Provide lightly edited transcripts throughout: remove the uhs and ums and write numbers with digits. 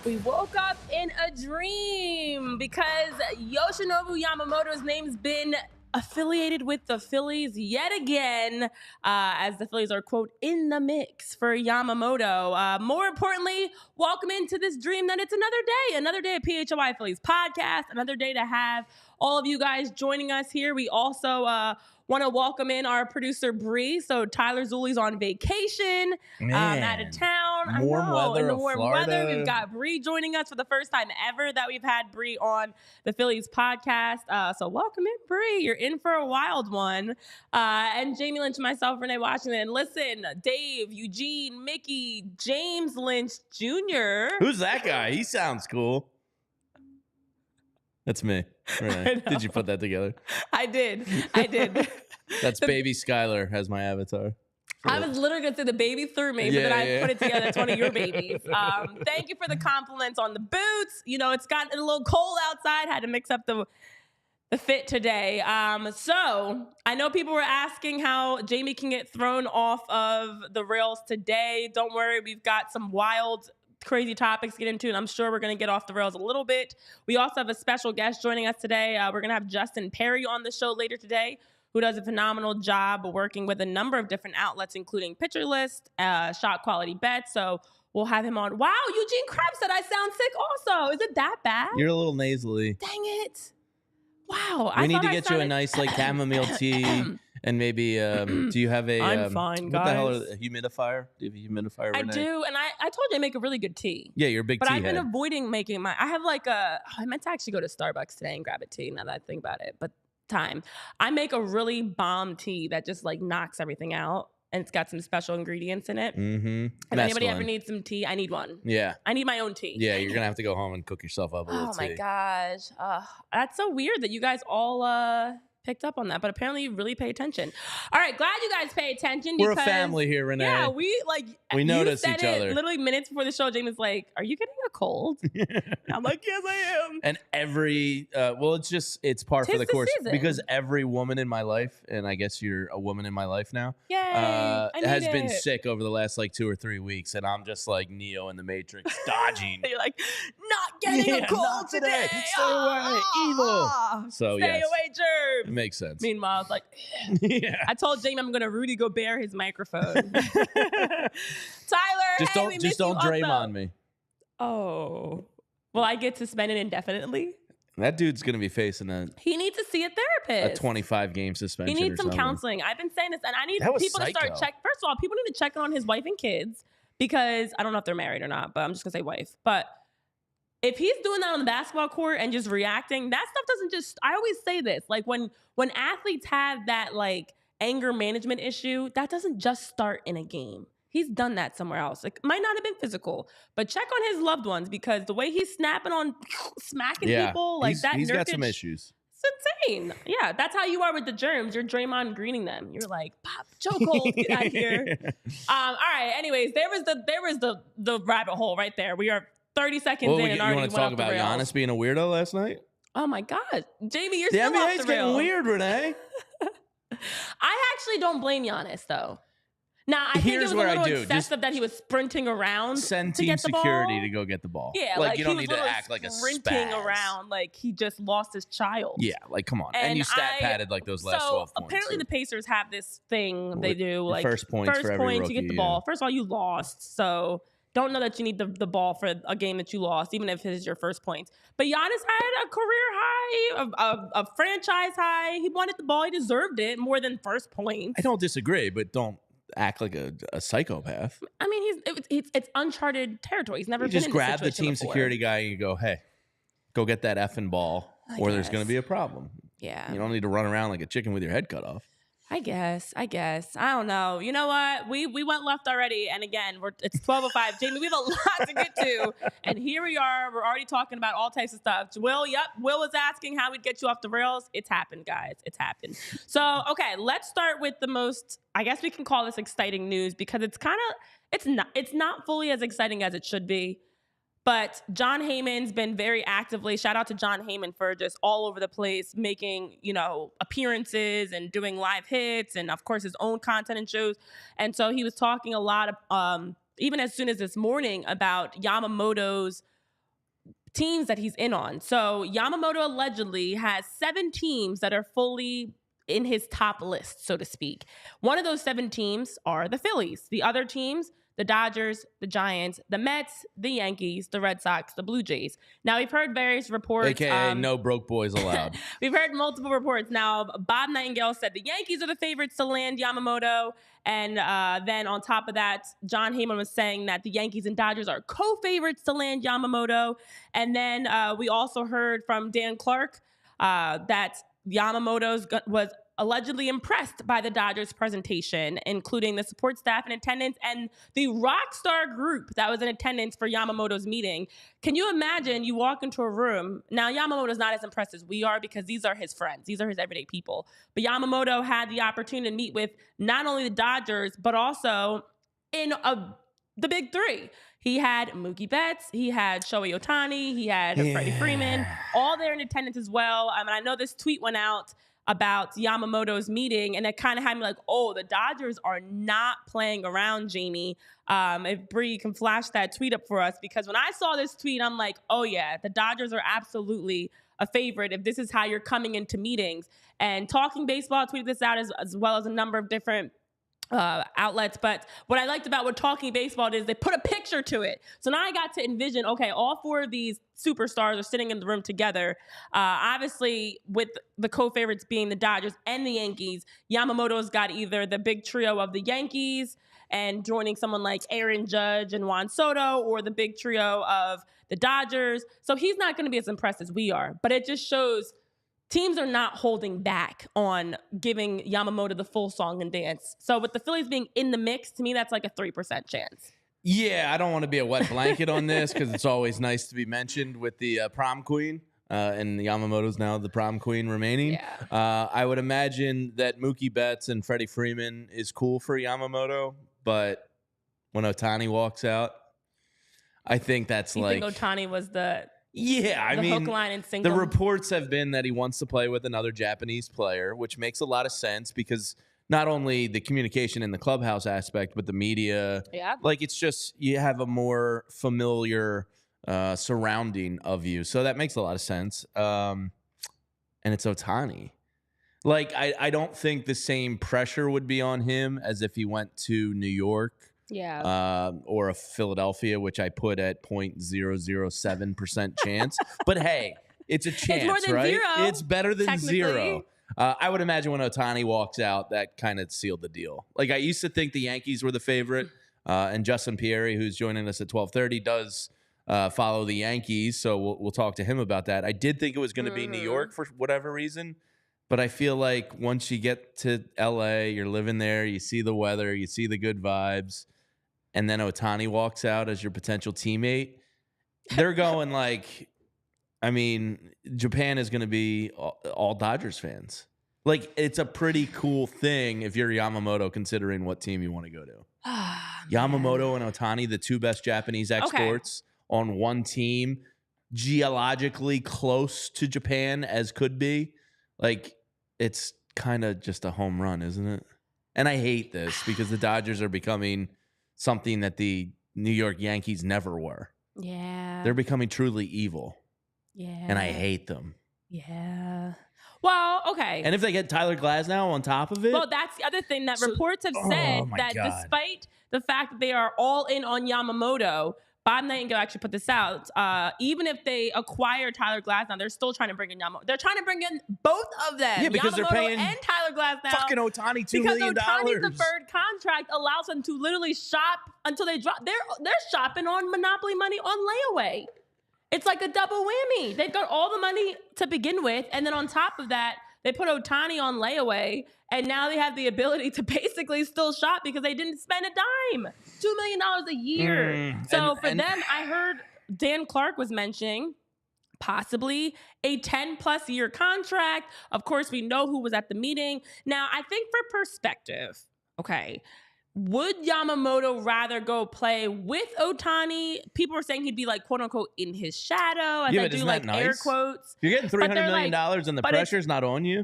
We woke up in a dream because Yoshinobu Yamamoto's name's been affiliated with the Phillies yet again, as the Phillies are, quote, in the mix for Yamamoto. More importantly, welcome into this dream that it's another day of PHLY Phillies podcast, another day to have all of you guys joining us here. We also want to welcome in our producer, Bree. So Tyler Zuli's on vacation, out of town. Warm weather in the of warm Florida. weather. We've got Bree joining us for the first time ever that we've had Bree on the Phillies podcast. So welcome in, Bree. You're in for a wild one. And Jamie Lynch, myself, Renee Washington. Listen, Dave, Eugene, Mickey, James Lynch Jr. Who's that guy? He sounds cool. That's me. Renee. Did you put that together? I did. That's baby Skylar as my avatar. I was literally going to say the baby threw me, but then I put it together. It's one of your babies. Thank you for the compliments on the boots. You know, it's gotten a little cold outside. Had to mix up the fit today. So I know people were asking how Jamie can get thrown off of the rails today. Don't worry. We've got some wild, crazy topics to get into, and I'm sure we're going to get off the rails a little bit. We also have a special guest joining us today. We're going to have Justin Perry on the show later today, who does a phenomenal job working with a number of different outlets, including Pitcher List, Shot Quality Bets. So we'll have him on. Wow, Eugene Krebs said I sound sick also. Is it that bad? You're a little nasally. Dang it. Wow. We need to get you a nice like chamomile tea. And maybe, do you have a... I'm fine, guys. What the hell is a humidifier? Do you have a humidifier, Renee? I do, and I told you I make a really good tea. Yeah, you're a big tea But I've head. been avoiding making my... I have like a... I meant to actually go to Starbucks today and grab a tea now that I think about it. But I make a really bomb tea that just like knocks everything out. And it's got some special ingredients in it. Mm-hmm. If anybody ever needs some tea, I need one. Yeah. I need my own tea. Yeah, you're going to have to go home and cook yourself up a little tea. Oh, my gosh. That's so weird that you guys all picked up on that. But apparently you really pay attention. All right. Glad you guys pay attention. We're a family here, Renee. Yeah, we notice each other. Literally minutes before the show, James was like, are you getting a cold? I'm like, yes, I am. And every, it's par for the course. Season. Because every woman in my life, and I guess you're a woman in my life now, Yay, been sick over the last like 2 or 3 weeks. And I'm just like Neo in the Matrix, dodging. You're like, not getting a cold today. Stay away, evil. So, Stay away, germs. It makes sense. Meanwhile, it's like, yeah. I told Jamie I'm going to Rudy Gobert his microphone. Tyler, just don't Draymond me. Oh. Well, I get to spend it indefinitely. That dude's going to be facing He needs to see a therapist. a 25-game suspension. He needs some something. counseling. I've been saying this, and I need people to start check. First of all, people need to check on his wife and kids, because I don't know if they're married or not, but I'm just going to say wife. But if he's doing that on the basketball court and just reacting, that stuff doesn't just, I always say this, like when athletes have that like anger management issue, that doesn't just start in a game. He's done that somewhere else. It might not have been physical, but check on his loved ones, because the way he's snapping on, smacking people, like that. He's got some issues. It's insane. Yeah, that's how you are with the germs. You're Draymond greening them. You're like, pop, chokehold, get out of here. All right. Anyways, there was the rabbit hole right there. We are 30 seconds in and already went off the rails. You want to talk about Giannis being a weirdo last night? Oh my God, Jamie, you're still off the rails. The NBA's getting weird, Renee. I actually don't blame Giannis though. Now, I think it was a little excessive that he was sprinting around send to team get the security ball. to go get the ball. Yeah, like you don't need to act like a sprinting spaz. around like he just lost his child. Yeah, like come on. And you stat padded like those last 12 points. Apparently the Pacers have this thing they do, like first points for every rookie, you get the ball. First of all, you lost, so don't know that you need the ball for a game that you lost, even if it is your first points. But Giannis had a career high, a franchise high. He wanted the ball. He deserved it more than first points. I don't disagree, but don't act like a psychopath. I mean, it's uncharted territory. He's never been in this situation before. Just grab the team security guy and you go, hey, go get that effing ball, or there's going to be a problem. Yeah. You don't need to run around like a chicken with your head cut off. I guess. I don't know. You know what? We went left already. And again, it's 12:05. Jamie, we have a lot to get to. And here we are. We're already talking about all types of stuff. Will was asking how we'd get you off the rails. It's happened, guys. It's happened. So, okay, let's start with the most, I guess we can call this exciting news, because it's not fully as exciting as it should be. But Jon Heyman's been very actively, shout out to Jon Heyman for just all over the place, making, appearances and doing live hits and, of course, his own content and shows. And so he was talking a lot of, even as soon as this morning, about Yamamoto's teams that he's in on. So Yamamoto allegedly has 7 teams that are fully in his top list, so to speak. One of those 7 teams are the Phillies. The other teams, the Dodgers, the Giants, the Mets, the Yankees, the Red Sox, the Blue Jays. Now, we've heard various reports. AKA no broke boys allowed. We've heard multiple reports. Now, Bob Nightingale said the Yankees are the favorites to land Yamamoto. And then on top of that, John Heyman was saying that the Yankees and Dodgers are co-favorites to land Yamamoto. And then we also heard from Dan Clark that Yamamoto was allegedly impressed by the Dodgers presentation, including the support staff in attendance and the rock star group that was in attendance for Yamamoto's meeting. Can you imagine you walk into a room? Now, Yamamoto's not as impressed as we are because these are his friends. These are his everyday people. But Yamamoto had the opportunity to meet with not only the Dodgers, but also in the big 3. He had Mookie Betts, he had Shohei Ohtani, he had Freddie Freeman, all there in attendance as well. I know this tweet went out about Yamamoto's meeting, and it kind of had me like, oh, the Dodgers are not playing around, Jamie. If Bree can flash that tweet up for us, because when I saw this tweet, I'm like, oh yeah, the Dodgers are absolutely a favorite if this is how you're coming into meetings. And Talking Baseball tweeted this out as well as a number of different outlets. But what I liked about what Talking Baseball is they put a picture to it. So now I got to envision, okay, all 4 of these superstars are sitting in the room together. Obviously, with the co-favorites being the Dodgers and the Yankees, Yamamoto's got either the big trio of the Yankees and joining someone like Aaron Judge and Juan Soto, or the big trio of the Dodgers. So he's not going to be as impressed as we are. But it just shows teams are not holding back on giving Yamamoto the full song and dance. So with the Phillies being in the mix, to me, that's like a 3% chance. Yeah, I don't want to be a wet blanket on this because it's always nice to be mentioned with the prom queen. And Yamamoto's now the prom queen remaining. Yeah. I would imagine that Mookie Betts and Freddie Freeman is cool for Yamamoto, but when Ohtani walks out, I think that's you think Ohtani was the hook, line, and single? The reports have been that he wants to play with another Japanese player, which makes a lot of sense because not only the communication in the clubhouse aspect, but the media. Yeah. Like, it's just you have a more familiar surrounding of you. So that makes a lot of sense. And it's Ohtani. Like, I don't think the same pressure would be on him as if he went to New York. Yeah. Or a Philadelphia, which I put at 0.007% chance. But hey, it's a chance, it's more than right? 0, it's better than 0. I would imagine when Ohtani walks out, that kind of sealed the deal. Like, I used to think the Yankees were the favorite, and Justin Pieri, who's joining us at 12:30, does follow the Yankees, so we'll talk to him about that. I did think it was going to be New York for whatever reason, but I feel like once you get to L.A., you're living there, you see the weather, you see the good vibes, and then Ohtani walks out as your potential teammate, they're going like, I mean, Japan is going to be all Dodgers fans. Like, it's a pretty cool thing if you're Yamamoto, considering what team you want to go to. Yamamoto and Ohtani, the 2 best Japanese exports on one team, geologically close to Japan as could be. Like, it's kind of just a home run, isn't it? And I hate this because the Dodgers are becoming something that the New York Yankees never were. Yeah. They're becoming truly evil. Yeah. And I hate them. Yeah. Well, okay. And if they get Tyler Glasnow on top of it. Well, that's the other thing that reports have said, that despite the fact that they are all in on Yamamoto, Bob Nightingale actually put this out. Even if they acquire Tyler Glasnow, they're still trying to bring in Yamamoto. They're trying to bring in both of them. Yeah, because Yamamoto they're paying and Tyler Glasnow. Fucking Ohtani $2 million. Because Ohtani's deferred contract allows them to literally shop until they drop. They're shopping on Monopoly money on layaway. It's like a double whammy. They've got all the money to begin with, and then on top of that, they put Ohtani on layaway, and now they have the ability to basically still shop because they didn't spend a dime. $2 million a year. So for them, I heard Dan Clark was mentioning possibly a 10-plus year contract. Of course, we know who was at the meeting. Now, I think for perspective, okay, would Yamamoto rather go play with Ohtani? People were saying he'd be like, quote unquote, in his shadow. As I do like air quotes. You're getting $300 million and the pressure's not on you.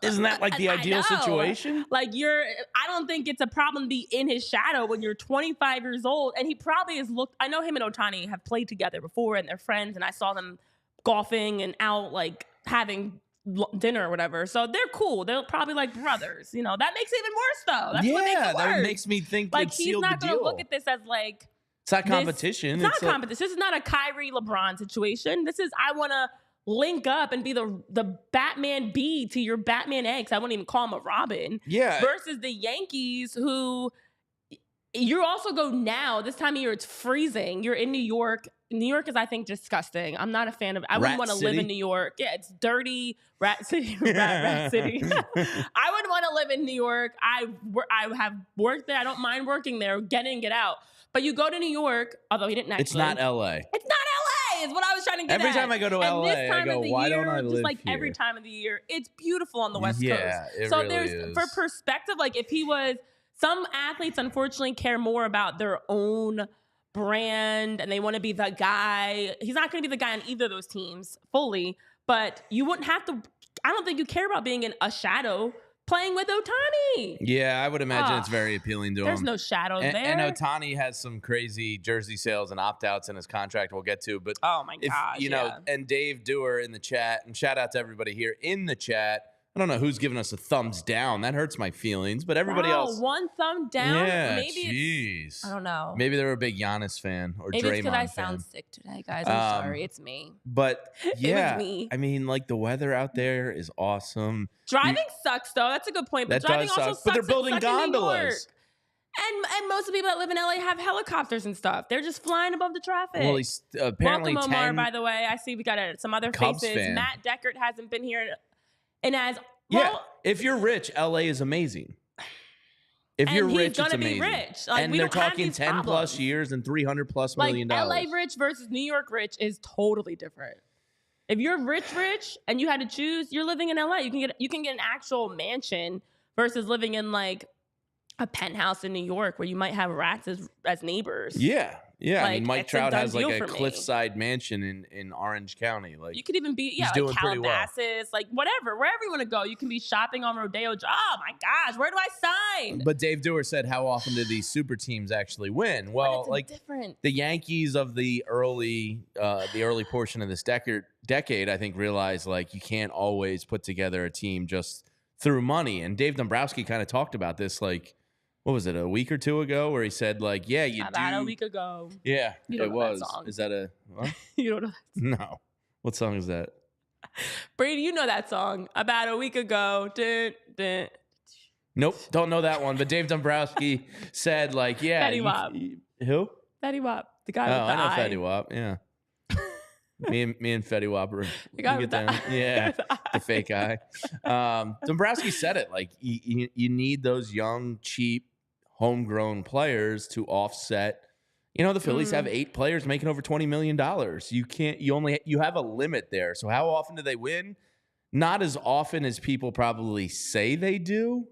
Isn't that like the ideal situation? Like I don't think it's a problem to be in his shadow when you're 25 years old. And he probably has I know him and Ohtani have played together before and they're friends. And I saw them golfing and out like having dinner or whatever. So they're cool. They're probably like brothers. You know, that makes it even worse though. That's what makes it worse. That makes me think like he's not going to look at this as like, it's not competition. It's not competition. This is not a Kyrie LeBron situation. This is, I want to link up and be the Batman B to your Batman X. I wouldn't even call him a Robin. Yeah. Versus the Yankees, who you also go now. This time of year, it's freezing. You're in New York. New York is, I think, disgusting. I'm not a fan of. I wouldn't want to live in New York. Yeah, it's dirty, rat city, rat city. I wouldn't want to live in New York. I have worked there. I don't mind working there. Get in, get out. But you go to New York, although he didn't actually. It's not LA. It's not LA. Is what I was trying to get at. Every time I go to LA, I go, why don't I live just like here? Every time of the year, it's beautiful on the West Coast. Yeah, it so really there's is. For perspective, like if he was, some athletes unfortunately care more about their own brand and they want to be the guy. He's not going to be the guy on either of those teams fully, but you wouldn't have to. I don't think you care about being in a shadow playing with Ohtani. Yeah, I would imagine it's very appealing to him. There's no shadow there. And Ohtani has some crazy jersey sales and opt-outs in his contract we'll get to. But oh my gosh, you know, and Dave Dewar in the chat, and shout out to everybody here in the chat. I don't know who's giving us a thumbs down. That hurts my feelings, but everybody else. One thumb down? Yeah, maybe it's, I don't know. Maybe they were a big Giannis fan or maybe Draymond it's because I fan. sound sick today, guys. I'm sorry. It's me. But yeah, it was me. I mean, like the weather out there is awesome. Driving sucks, though. That's a good point. But that driving does also suck. sucks. But they're building gondolas. And most of the people that live in LA have helicopters and stuff. They're just flying above the traffic. Well, he's apparently welcome, Omar, by the way. I see we got some other Cubs faces. fan. Matt Deckert hasn't been here. And as well, if you're rich, LA is amazing. If you're rich, it's amazing. Be rich. Like, and they're talking 10 plus years and $300+ million. LA rich versus New York rich is totally different. If you're rich, and you had to choose, you're living in LA. You can get an actual mansion versus living in like a penthouse in New York where you might have rats as neighbors. Yeah. Yeah, like, I mean, Mike Trout has like a cliffside mansion in Orange County. Like you could even be, like Calabasas, like whatever, wherever you want to go. You can be shopping on Rodeo. Oh my gosh, where do I sign? But Dave Dewar said, how often do these super teams actually win? Well, like the Yankees of the early portion of this decade, I think realized like you can't always put together a team just through money. And Dave Dombrowski kind of talked about this, like, what was it, a week or two ago, where he said, like, yeah, about a week ago. Yeah, it was. That song. Is that a? What? You don't know that song? No. What song is that? Brady, you know that song. About a week ago. Dun, dun. Nope, don't know that one. But Dave Dombrowski said, like, yeah. Fetty Wap. Who? Fetty Wap. The guy with the I know eye. Fetty Wap, yeah. me and Fetty Wap are the guy with the eye. Yeah, the fake eye. Dombrowski said it, like, you need those young, cheap, homegrown players to offset. You know, the Phillies have 8 players making over $20 million. You have a limit there. So how often do they win? Not as often as people probably say they do.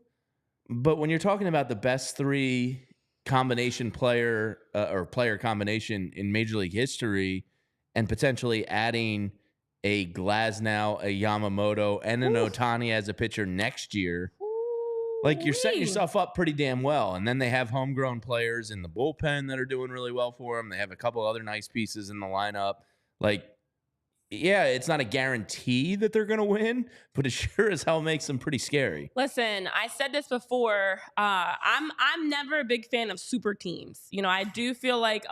But when you're talking about the best 3 combination player or player combination in Major League history and potentially adding a Glasnow, a Yamamoto, and an Ohtani as a pitcher next year, like you're setting yourself up pretty damn well. And then they have homegrown players in the bullpen that are doing really well for them. They have a couple other nice pieces in the lineup. Like, yeah, it's not a guarantee that they're going to win, but it sure as hell makes them pretty scary. Listen, I said this before. I'm never a big fan of super teams. You know, I do feel like,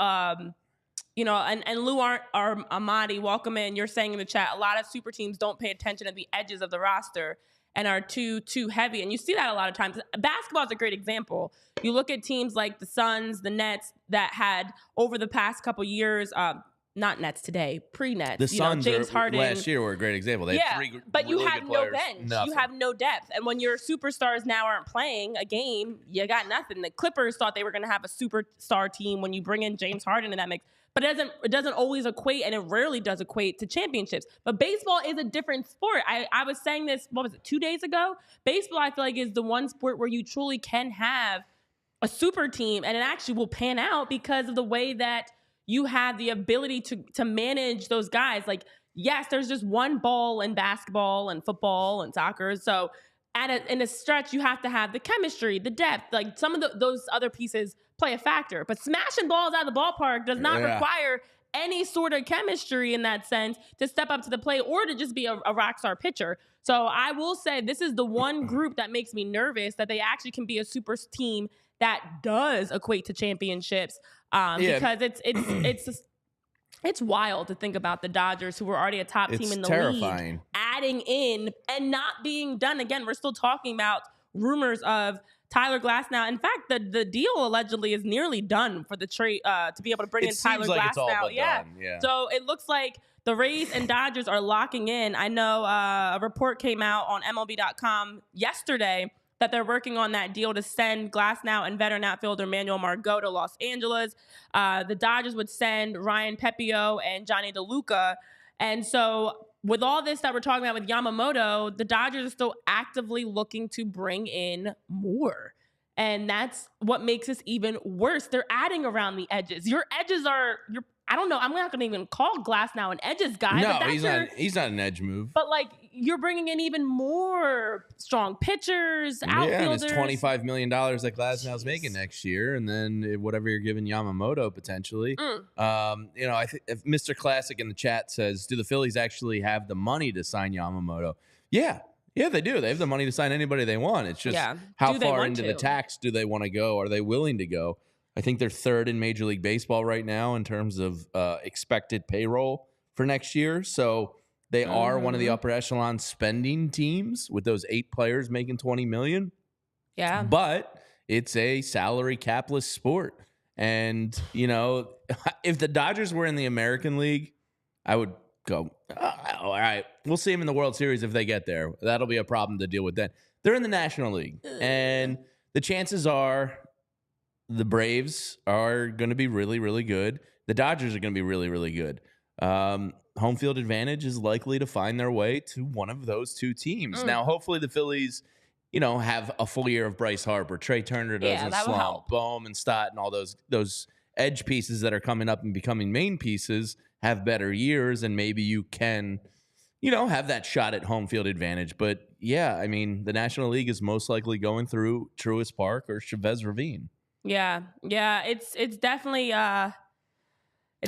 you know, and Lou Amadi, welcome in. You're saying in the chat, a lot of super teams don't pay attention to the edges of the roster and are too heavy. And you see that a lot of times. Basketball is a great example. You look at teams like the Suns, the Nets, that had over the past couple years, not Nets today, pre-Nets. The Suns James Harden last year were a great example. They had 3 but you really have good no players. bench. Nothing. You have no depth. And when your superstars now aren't playing a game, you got nothing. The Clippers thought they were going to have a superstar team when you bring in James Harden in that mix. But it doesn't always equate, and it rarely does equate to championships. But baseball is a different sport. I was saying this, 2 days ago? Baseball, I feel like, is the one sport where you truly can have a super team, and it actually will pan out because of the way that you have the ability to manage those guys. Like, yes, there's just one ball in basketball and football and soccer. So in a stretch, you have to have the chemistry, the depth, like some of those other pieces play a factor. But smashing balls out of the ballpark does not require any sort of chemistry in that sense to step up to the plate or to just be a rock star pitcher. So I will say this is the one group that makes me nervous that they actually can be a super team that does equate to championships. Because it's wild to think about the Dodgers, who were already a top team in the league, adding in and not being done. Again, we're still talking about rumors of Tyler Glasnow. In fact, the deal allegedly is nearly done for the trade to be able to bring in Tyler Glasnow. Yeah. So it looks like the Rays and Dodgers are locking in. I know a report came out on MLB.com yesterday that they're working on that deal to send Glasnow and veteran outfielder Manuel Margot to Los Angeles. The Dodgers would send Ryan Pepio and Johnny DeLuca. And so with all this that we're talking about with Yamamoto, the Dodgers are still actively looking to bring in more. And that's what makes this even worse. They're adding around the edges. Your edges are I don't know. I'm not going to even call Glasnow an edges guy. No, but he's not an edge move. But like you're bringing in even more strong pitchers, outfielders. Yeah, and it's $25 million that Glasnow's making next year, and then whatever you're giving Yamamoto potentially. I think if Mr. Classic in the chat says, "Do the Phillies actually have the money to sign Yamamoto?" Yeah, they do. They have the money to sign anybody they want. It's just how far into the tax do they want to go? Are they willing to go? I think they're third in Major League Baseball right now in terms of expected payroll for next year. So they are one of the upper echelon spending teams with those 8 players making $20 million. Yeah. But it's a salary capless sport. And, if the Dodgers were in the American League, I would go, all right, we'll see them in the World Series if they get there. That'll be a problem to deal with then. They're in the National League. And the chances are the Braves are going to be really, really good. The Dodgers are going to be really, really good. Home field advantage is likely to find their way to one of those two teams. Now, hopefully the Phillies, have a full year of Bryce Harper. Trey Turner doesn't slump. Bohm and Stott and all those edge pieces that are coming up and becoming main pieces have better years, and maybe you can, have that shot at home field advantage. But, yeah, I mean, the National League is most likely going through Truist Park or Chavez Ravine. Yeah, it's definitely a lot.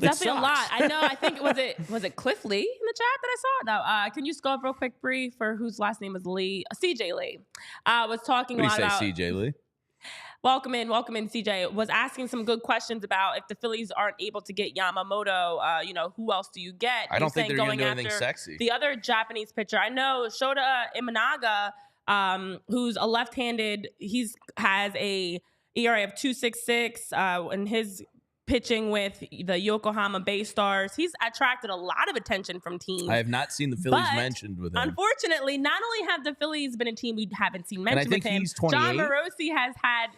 I know. I think was it Cliff Lee in the chat that I saw? No, can you scroll up real quick, Bree, for whose last name is Lee? CJ Lee was talking a lot about CJ Lee. Welcome in, CJ. Was asking some good questions about if the Phillies aren't able to get Yamamoto, who else do you get? I don't think they're going to do anything sexy. The other Japanese pitcher, I know Shota Imanaga, who's a left-handed, has a ERA of 2.66 in his pitching with the Yokohama Bay Stars. He's attracted a lot of attention from teams. I have not seen the Phillies mentioned with him. Unfortunately, not only have the Phillies been a team we haven't seen mentioned with him, he's 28. John Morosi has had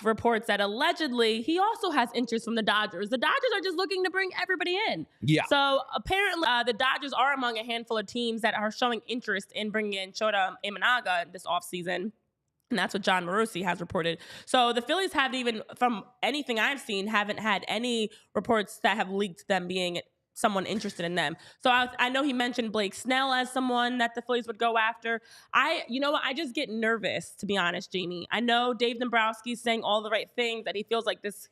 reports that allegedly he also has interest from the Dodgers. The Dodgers are just looking to bring everybody in. Yeah. So apparently the Dodgers are among a handful of teams that are showing interest in bringing in Shota Imanaga this offseason. And that's what John Morosi has reported. So the Phillies haven't even, from anything I've seen, haven't had any reports that have leaked them being someone interested in them. So I know he mentioned Blake Snell as someone that the Phillies would go after. I just get nervous, to be honest, Jamie. I know Dave Dombrowski's saying all the right things, that he feels like this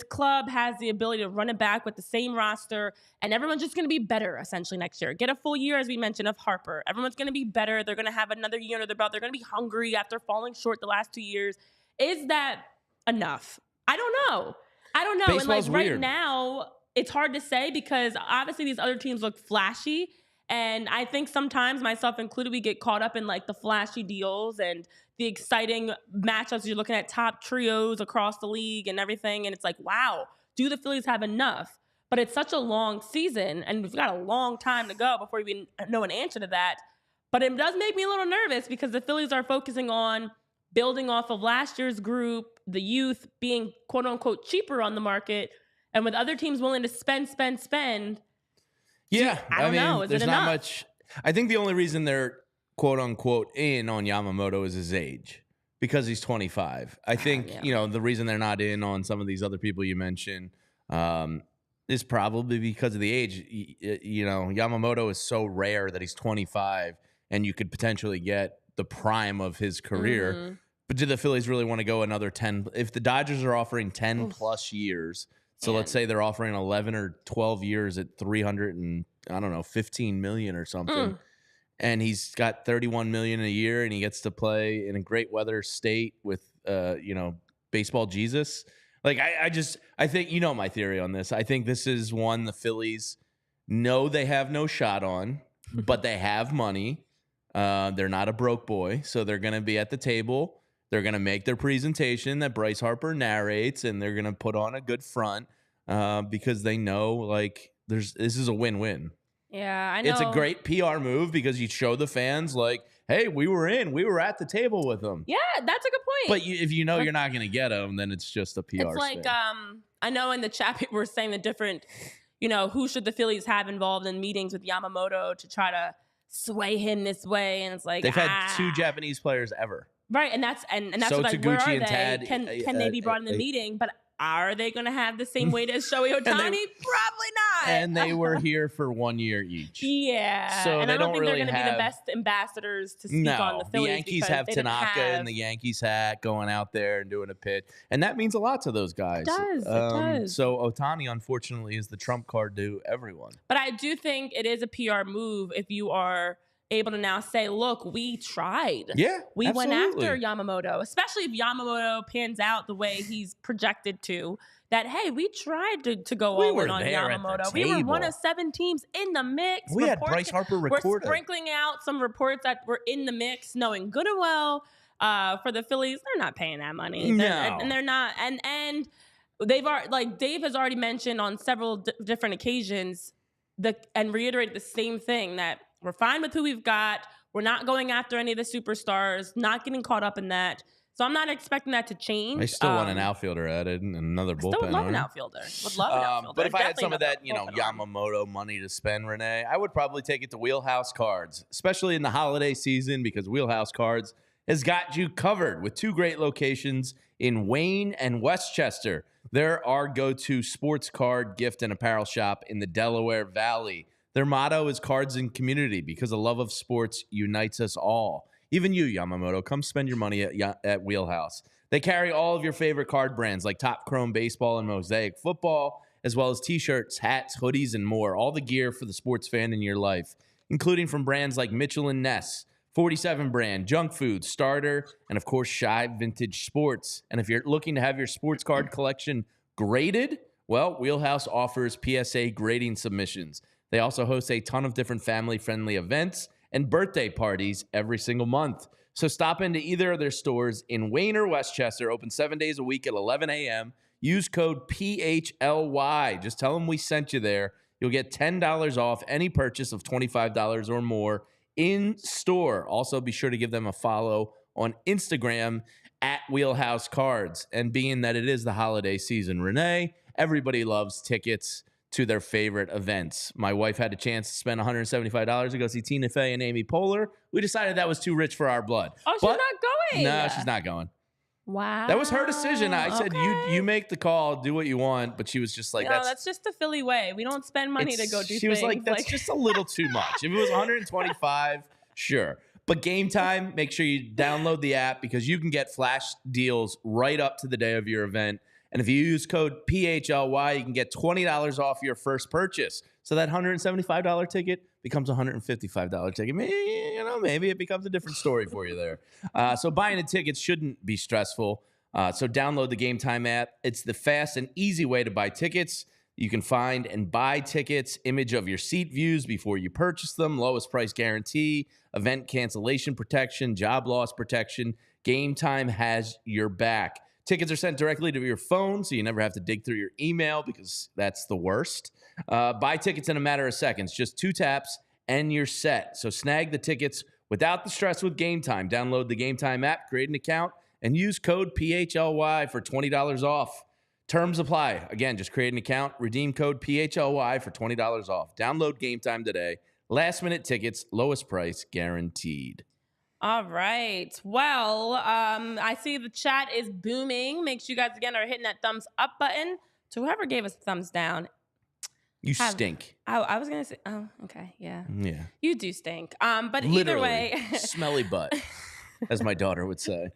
club has the ability to run it back with the same roster, and everyone's just going to be better essentially next year. Get a full year, as we mentioned, of Harper. Everyone's going to be better. They're going to have another year under their belt. They're going to be hungry after falling short the last 2 years. Is that enough? I don't know. Baseball's and right weird. Now, it's hard to say because obviously these other teams look flashy. And I think sometimes, myself included, we get caught up in like the flashy deals and the exciting matchups. You're looking at top trios across the league and everything. And it's like, wow, do the Phillies have enough? But it's such a long season and we've got a long time to go before we know an answer to that. But it does make me a little nervous because the Phillies are focusing on building off of last year's group, the youth being quote unquote cheaper on the market. And with other teams willing to spend. Yeah, I don't know. There's not much. I think the only reason they're quote unquote in on Yamamoto is his age, because he's 25. I think the reason they're not in on some of these other people you mentioned is probably because of the age. You know, Yamamoto is so rare that he's 25, and you could potentially get the prime of his career. Mm-hmm. But do the Phillies really want to go another 10? If the Dodgers are offering 10 plus years, so let's say they're offering 11 or 12 years at 300 and I don't know, 15 million or something. And he's got 31 million a year, and he gets to play in a great weather state with, you know, baseball Jesus. Like, I think, you know, my theory on this. I think this is one the Phillies know they have no shot on, but they have money. They're not a broke boy, so they're going to be at the table. They're going to make their presentation that Bryce Harper narrates, and they're going to put on a good front because they know, like, this is a win-win. Yeah, I know. It's a great PR move because you show the fans, like, hey, we were at the table with them. Yeah, that's a good point. But if you know you're not going to get them, then it's just a PR It's like, I know in the chat people were saying the different, you know, who should the Phillies have involved in meetings with Yamamoto to try to sway him this way, and it's like they've had 2 Japanese players ever. Right, and that's So what, like, where are Taguchi and they? Tad, Can they be brought in the meeting? But are they going to have the same weight as Shohei Ohtani? Probably not. And they were here for 1 year each. Yeah. So and they I don't don't think really they're going to be have the best ambassadors to speak on the Phillies. The Yankees have Tanaka in the Yankees hat going out there and doing a pitch. And that means a lot to those guys. It does. So Ohtani, unfortunately, is the trump card to everyone. But I do think it is a PR move if you are able to now say, look, we tried. Yeah, we went after Yamamoto, especially if Yamamoto pans out the way he's projected to. That, hey, we tried to go all in on Yamamoto. We were one of 7 teams in the mix. We had Bryce Harper recorded. We're sprinkling out some reports that were in the mix, knowing good and well for the Phillies, they're not paying that money. No. And they're not. And they've already, like Dave has already mentioned on several different occasions and reiterated the same thing, that we're fine with who we've got. We're not going after any of the superstars, not getting caught up in that. So I'm not expecting that to change. I still want an outfielder added and another bullpen. Still would love an outfielder. Would love an outfielder. But if I had some of that, you know, Yamamoto money to spend, Renee, I would probably take it to Wheelhouse Cards, especially in the holiday season, because Wheelhouse Cards has got you covered with 2 great locations in Wayne and Westchester. They're our go-to sports card, gift, and apparel shop in the Delaware Valley. Their motto is cards and community, because the love of sports unites us all. Even you, Yamamoto, come spend your money at Wheelhouse. They carry all of your favorite card brands like Top Chrome Baseball and Mosaic Football, as well as t-shirts, hats, hoodies, and more. All the gear for the sports fan in your life, including from brands like Mitchell & Ness, 47 brand, Junk Food, Starter, and of course, Shy Vintage Sports. And if you're looking to have your sports card collection graded, well, Wheelhouse offers PSA grading submissions. They also host a ton of different family-friendly events and birthday parties every single month. So stop into either of their stores in Wayne or Westchester, open 7 days a week at 11 a.m. Use code PHLY. Just tell them we sent you there. You'll get $10 off any purchase of $25 or more in store. Also, be sure to give them a follow on Instagram at Wheelhouse Cards. And being that it is the holiday season, Renee, everybody loves tickets to their favorite events. My wife had a chance to spend $175 to go see Tina Fey and Amy Poehler. We decided that was too rich for our blood. Oh, she's not going? No, she's not going. Wow. That was her decision. I said, you make the call, do what you want. But she was just like, that's just the Philly way. We don't spend money to go do things. She was like, that's just a little too much. If it was $125, sure. But Game Time, make sure you download the app, because you can get flash deals right up to the day of your event. And if you use code PHLY, you can get $20 off your first purchase. So that $175 ticket becomes a $155 ticket. Maybe it becomes a different story for you there. So buying a ticket shouldn't be stressful. So download the Game Time app. It's the fast and easy way to buy tickets. You can find and buy tickets, image of your seat views before you purchase them, lowest price guarantee, event cancellation protection, job loss protection. Game Time has your back. Tickets are sent directly to your phone, so you never have to dig through your email, because that's the worst. Buy tickets in a matter of seconds. Just 2 taps and you're set. So snag the tickets without the stress with Game Time. Download the Game Time app, create an account, and use code PHLY for $20 off. Terms apply. Again, just create an account, redeem code PHLY for $20 off. Download Game Time today. Last minute tickets, lowest price guaranteed. All right. Well, I see the chat is booming. Make sure you guys, again, are hitting that thumbs up button. To whoever gave us a thumbs down, You stink. I was gonna say. Oh, okay, yeah. Yeah. You do stink. But Literally, either way, smelly butt, as my daughter would say.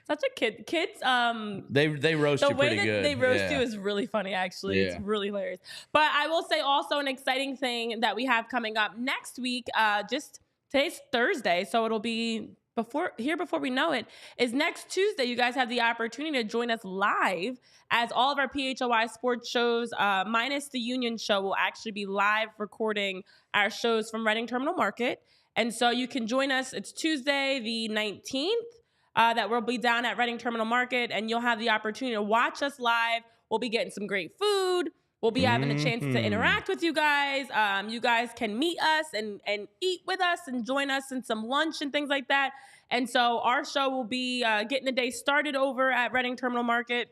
Such a kid. Kids. They roast you pretty good. The way that they roast you is really funny. Actually, it's really hilarious. But I will say also an exciting thing that we have coming up next week. Just today's Thursday, so it'll be before we know it. Is next Tuesday. You guys have the opportunity to join us live, as all of our PHLY sports shows, minus the Union show, will actually be live recording our shows from Reading Terminal Market. And so you can join us. It's Tuesday the 19th. That we'll be down at Reading Terminal Market, and you'll have the opportunity to watch us live. We'll be getting some great food. We'll be having a chance to interact with you guys. You guys can meet us and eat with us and join us in some lunch and things like that. And so our show will be getting the day started over at Reading Terminal Market.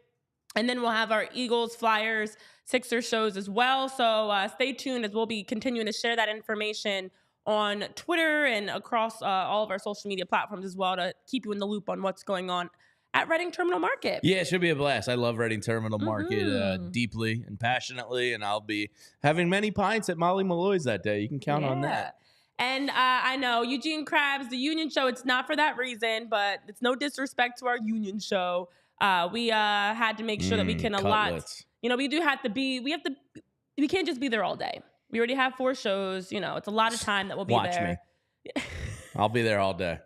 And then we'll have our Eagles, Flyers, Sixers shows as well. So stay tuned, as we'll be continuing to share that information on Twitter and across all of our social media platforms as well, to keep you in the loop on what's going on at Reading Terminal Market. Yeah, it should be a blast. I love Reading Terminal Market deeply and passionately, and I'll be having many pints at Molly Malloy's that day. You can count on that. And I know Eugene Krabs, the Union show, it's not for that reason, but it's no disrespect to our Union show. We had to make sure that we can allot. You know, we can't just be there all day. We already have 4 shows. You know, it's a lot of time that we'll be there. Watch me. I'll be there all day.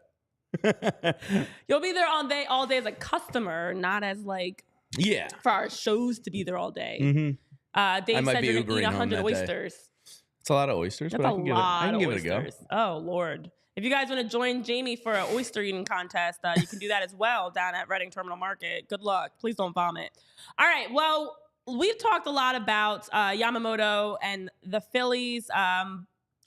You'll be there all day as a customer, not as for our shows to be there all day. Dave said you're going to eat 100 oysters. It's a lot of oysters, That's but I can give it a go. Oh, Lord. If you guys want to join Jamie for an oyster eating contest, you can do that as well down at Reading Terminal Market. Good luck. Please don't vomit. All right. Well, we've talked a lot about Yamamoto and the Phillies,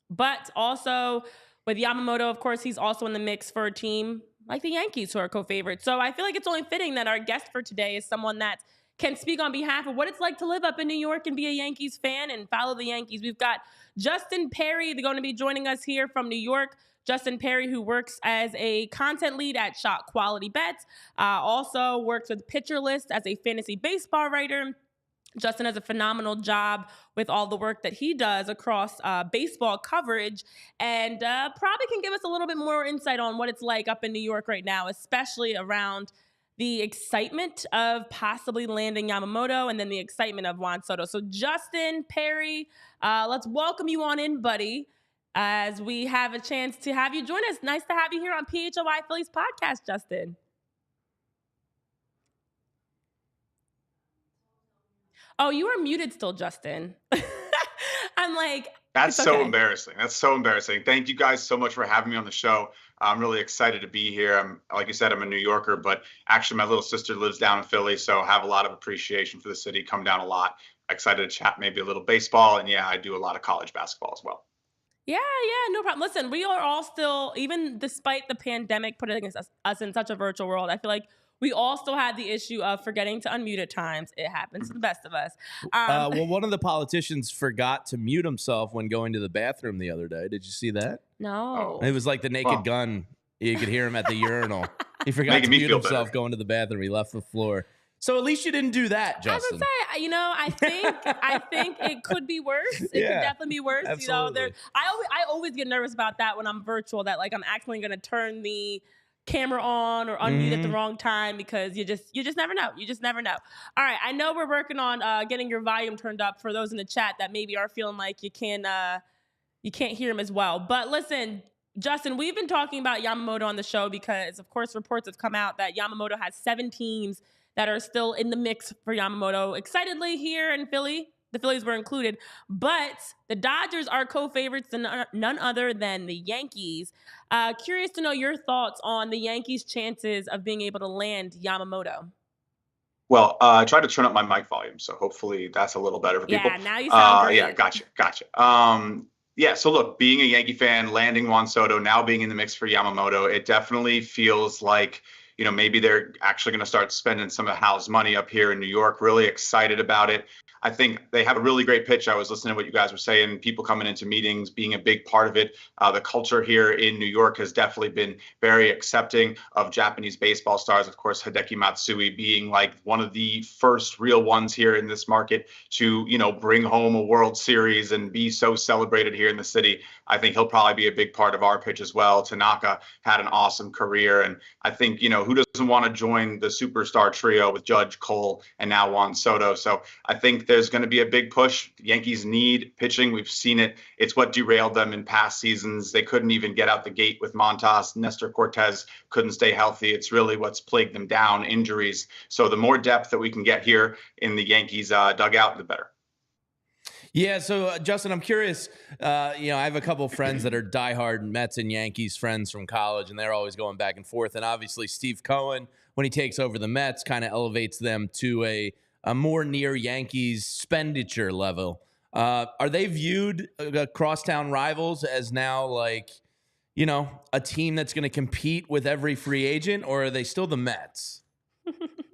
but also with Yamamoto, of course, he's also in the mix for a team like the Yankees, who are co-favorites. So I feel like it's only fitting that our guest for today is someone that can speak on behalf of what it's like to live up in New York and be a Yankees fan and follow the Yankees. We've got Justin Perry going to be joining us here from New York. Justin Perry, who works as a content lead at Shot Quality Bets, also works with Pitcher List as a fantasy baseball writer. Justin has a phenomenal job with all the work that he does across baseball coverage, and probably can give us a little bit more insight on what it's like up in New York right now, especially around the excitement of possibly landing Yamamoto and then the excitement of Juan Soto. So Justin Perry, let's welcome you on in, buddy, as we have a chance to have you join us. Nice to have you here on PHLY Phillies podcast, Justin. Oh, you are muted still, Justin. I'm like, that's so embarrassing. That's so embarrassing. Thank you guys so much for having me on the show. I'm really excited to be here. Like you said, I'm a New Yorker, but actually my little sister lives down in Philly, so I have a lot of appreciation for the city. Come down a lot. Excited to chat maybe a little baseball, and yeah, I do a lot of college basketball as well. Yeah, no problem. Listen, we are all still, even despite the pandemic putting us in such a virtual world, I feel like we all still had the issue of forgetting to unmute at times. It happens to the best of us. Well, one of the politicians forgot to mute himself when going to the bathroom the other day. Did you see that? No. It was like the Naked Gun. You could hear him at the urinal. He forgot to mute himself going to the bathroom. He left the floor. So at least you didn't do that, Justin. I was gonna say, I think it could be worse. It could definitely be worse. Absolutely. You know, I always get nervous about that when I'm virtual, that like I'm actually gonna turn the camera on or unmute at the wrong time, because you just never know. You just never know. All right, I know we're working on getting your volume turned up for those in the chat that maybe are feeling like you can't hear him as well. But listen, Justin, we've been talking about Yamamoto on the show because, of course, reports have come out that Yamamoto has 7 teams that are still in the mix for Yamamoto. Excitedly here in Philly, the Phillies were included, but the Dodgers are co-favorites and none other than the Yankees. Curious to know your thoughts on the Yankees' chances of being able to land Yamamoto. Well, I tried to turn up my mic volume, so hopefully that's a little better for people. Yeah, now you sound great. Yeah, gotcha. Yeah, so look, being a Yankee fan, landing Juan Soto, now being in the mix for Yamamoto, it definitely feels like, maybe they're actually going to start spending some of Hal's money up here in New York. Really excited about it. I think they have a really great pitch. I was listening to what you guys were saying, people coming into meetings, being a big part of it. The culture here in New York has definitely been very accepting of Japanese baseball stars. Of course, Hideki Matsui being like one of the first real ones here in this market to, bring home a World Series and be so celebrated here in the city. I think he'll probably be a big part of our pitch as well. Tanaka had an awesome career. And I think, who doesn't want to join the superstar trio with Judge, Cole, and now Juan Soto? So I think there's going to be a big push. The Yankees need pitching. We've seen it. It's what derailed them in past seasons. They couldn't even get out the gate with Montas. Nestor Cortez couldn't stay healthy. It's really what's plagued them down, injuries. So the more depth that we can get here in the Yankees dugout, the better. Yeah, so Justin, I'm curious. I have a couple of friends that are diehard Mets and Yankees friends from college, and they're always going back and forth. And obviously, Steve Cohen, when he takes over the Mets, kind of elevates them to a more near Yankees expenditure level. Are they viewed crosstown rivals as now like, a team that's going to compete with every free agent, or are they still the Mets?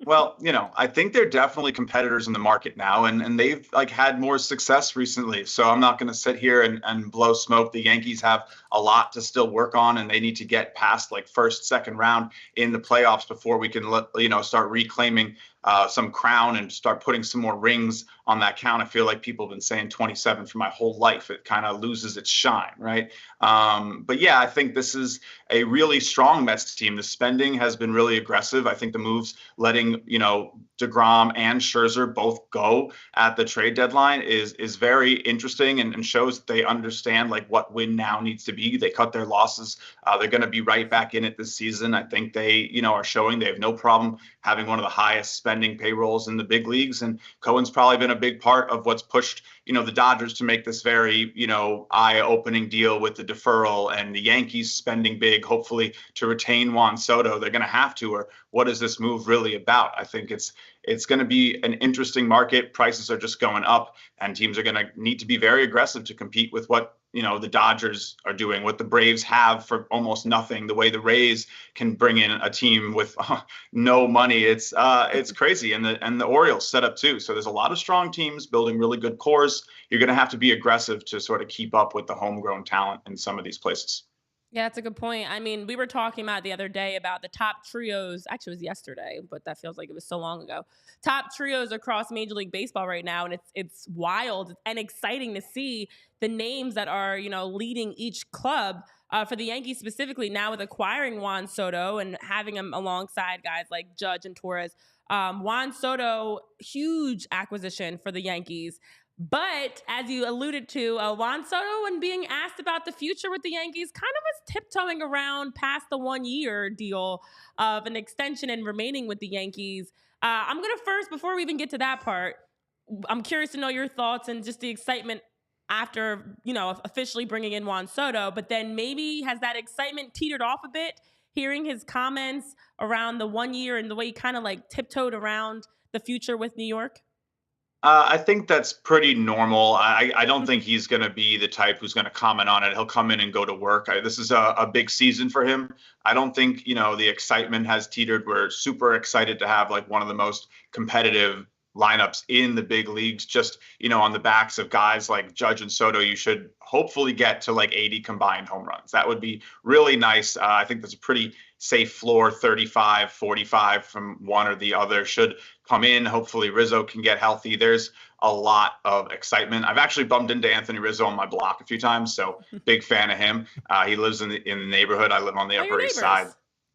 Well, I think they're definitely competitors in the market now, and they've had more success recently. So I'm not going to sit here and blow smoke. The Yankees have a lot to still work on, and they need to get past first, second round in the playoffs before we can start reclaiming some crown and start putting some more rings on that count. I feel like people have been saying 27 for my whole life. It kind of loses its shine, right? But yeah, I think this is a really strong Mets team. The spending has been really aggressive. I think the moves letting, DeGrom and Scherzer both go at the trade deadline is very interesting and shows that they understand what win now needs to be. They cut their losses. They're going to be right back in it this season. I think they, are showing they have no problem having one of the highest spending payrolls in the big leagues. And Cohen's probably been a big part of what's pushed, the Dodgers to make this very, eye-opening deal with the deferral, and the Yankees spending big, hopefully to retain Juan Soto. They're going to have to, or what is this move really about? I think it's going to be an interesting market. Prices are just going up, and teams are going to need to be very aggressive to compete with what the Dodgers are doing, what the Braves have for almost nothing, the way the Rays can bring in a team with no money. It's crazy. And the Orioles set up too. So there's a lot of strong teams building really good cores. You're going to have to be aggressive to sort of keep up with the homegrown talent in some of these places. Yeah, that's a good point. I mean, we were talking about the other day about the top trios. Actually, it was yesterday, but that feels like it was so long ago. Top trios across Major League Baseball right now, and it's wild and exciting to see the names that are leading each club. For the Yankees specifically, now with acquiring Juan Soto and having him alongside guys like Judge and Torres. Juan Soto, huge acquisition for the Yankees. But as you alluded to, Juan Soto, when being asked about the future with the Yankees, kind of was tiptoeing around past the 1-year deal of an extension and remaining with the Yankees. I'm going to first, before we even get to that part, I'm curious to know your thoughts and just the excitement after, officially bringing in Juan Soto. But then maybe has that excitement teetered off a bit, hearing his comments around the 1 year and the way he kind of tiptoed around the future with New York? I think that's pretty normal. I don't think he's going to be the type who's going to comment on it. He'll come in and go to work. This is a big season for him. I don't think, the excitement has teetered. We're super excited to have one of the most competitive lineups in the big leagues, just, on the backs of guys like Judge and Soto. You should hopefully get to 80 combined home runs. That would be really nice. I think that's a pretty safe floor. 35, 45 from one or the other should come in. Hopefully Rizzo can get healthy. There's a lot of excitement. I've actually bumped into Anthony Rizzo on my block a few times, so big fan of him. He lives in the neighborhood. I live on the Upper East Side.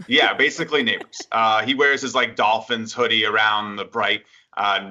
Yeah, basically neighbors. He wears his Dolphins hoodie around the bright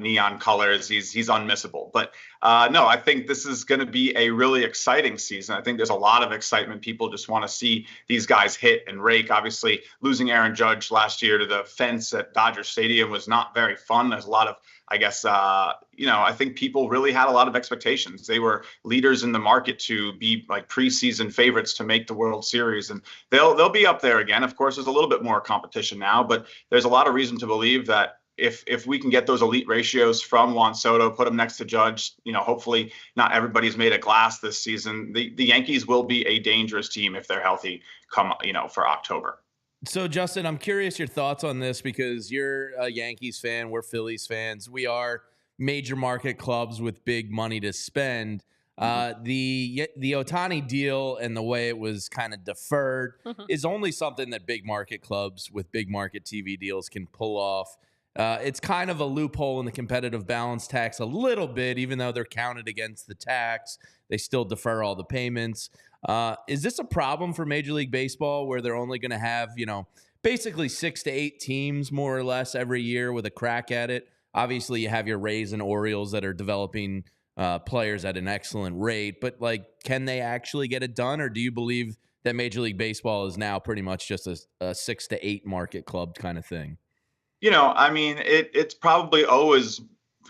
neon colors. He's unmissable. But no, I think this is going to be a really exciting season. I think there's a lot of excitement. People just want to see these guys hit and rake. Obviously, losing Aaron Judge last year to the fence at Dodger Stadium was not very fun. There's a lot of, I think people really had a lot of expectations. They were leaders in the market to be preseason favorites to make the World Series, and they'll be up there again. Of course, there's a little bit more competition now, but there's a lot of reason to believe that if we can get those elite ratios from Juan Soto, put him next to Judge, hopefully not everybody's made of glass this season. The Yankees will be a dangerous team if they're healthy come, for October. So, Justin, I'm curious your thoughts on this because you're a Yankees fan. We're Phillies fans. We are major market clubs with big money to spend. The Ohtani deal and the way it was kind of deferred is only something that big market clubs with big market TV deals can pull off. It's kind of a loophole in the competitive balance tax a little bit, even though they're counted against the tax. They still defer all the payments. Is this a problem for Major League Baseball where they're only going to have, basically 6 to 8 teams more or less every year with a crack at it? Obviously, you have your Rays and Orioles that are developing players at an excellent rate, but can they actually get it done? Or do you believe that Major League Baseball is now pretty much just a 6 to 8 market club kind of thing? It's probably always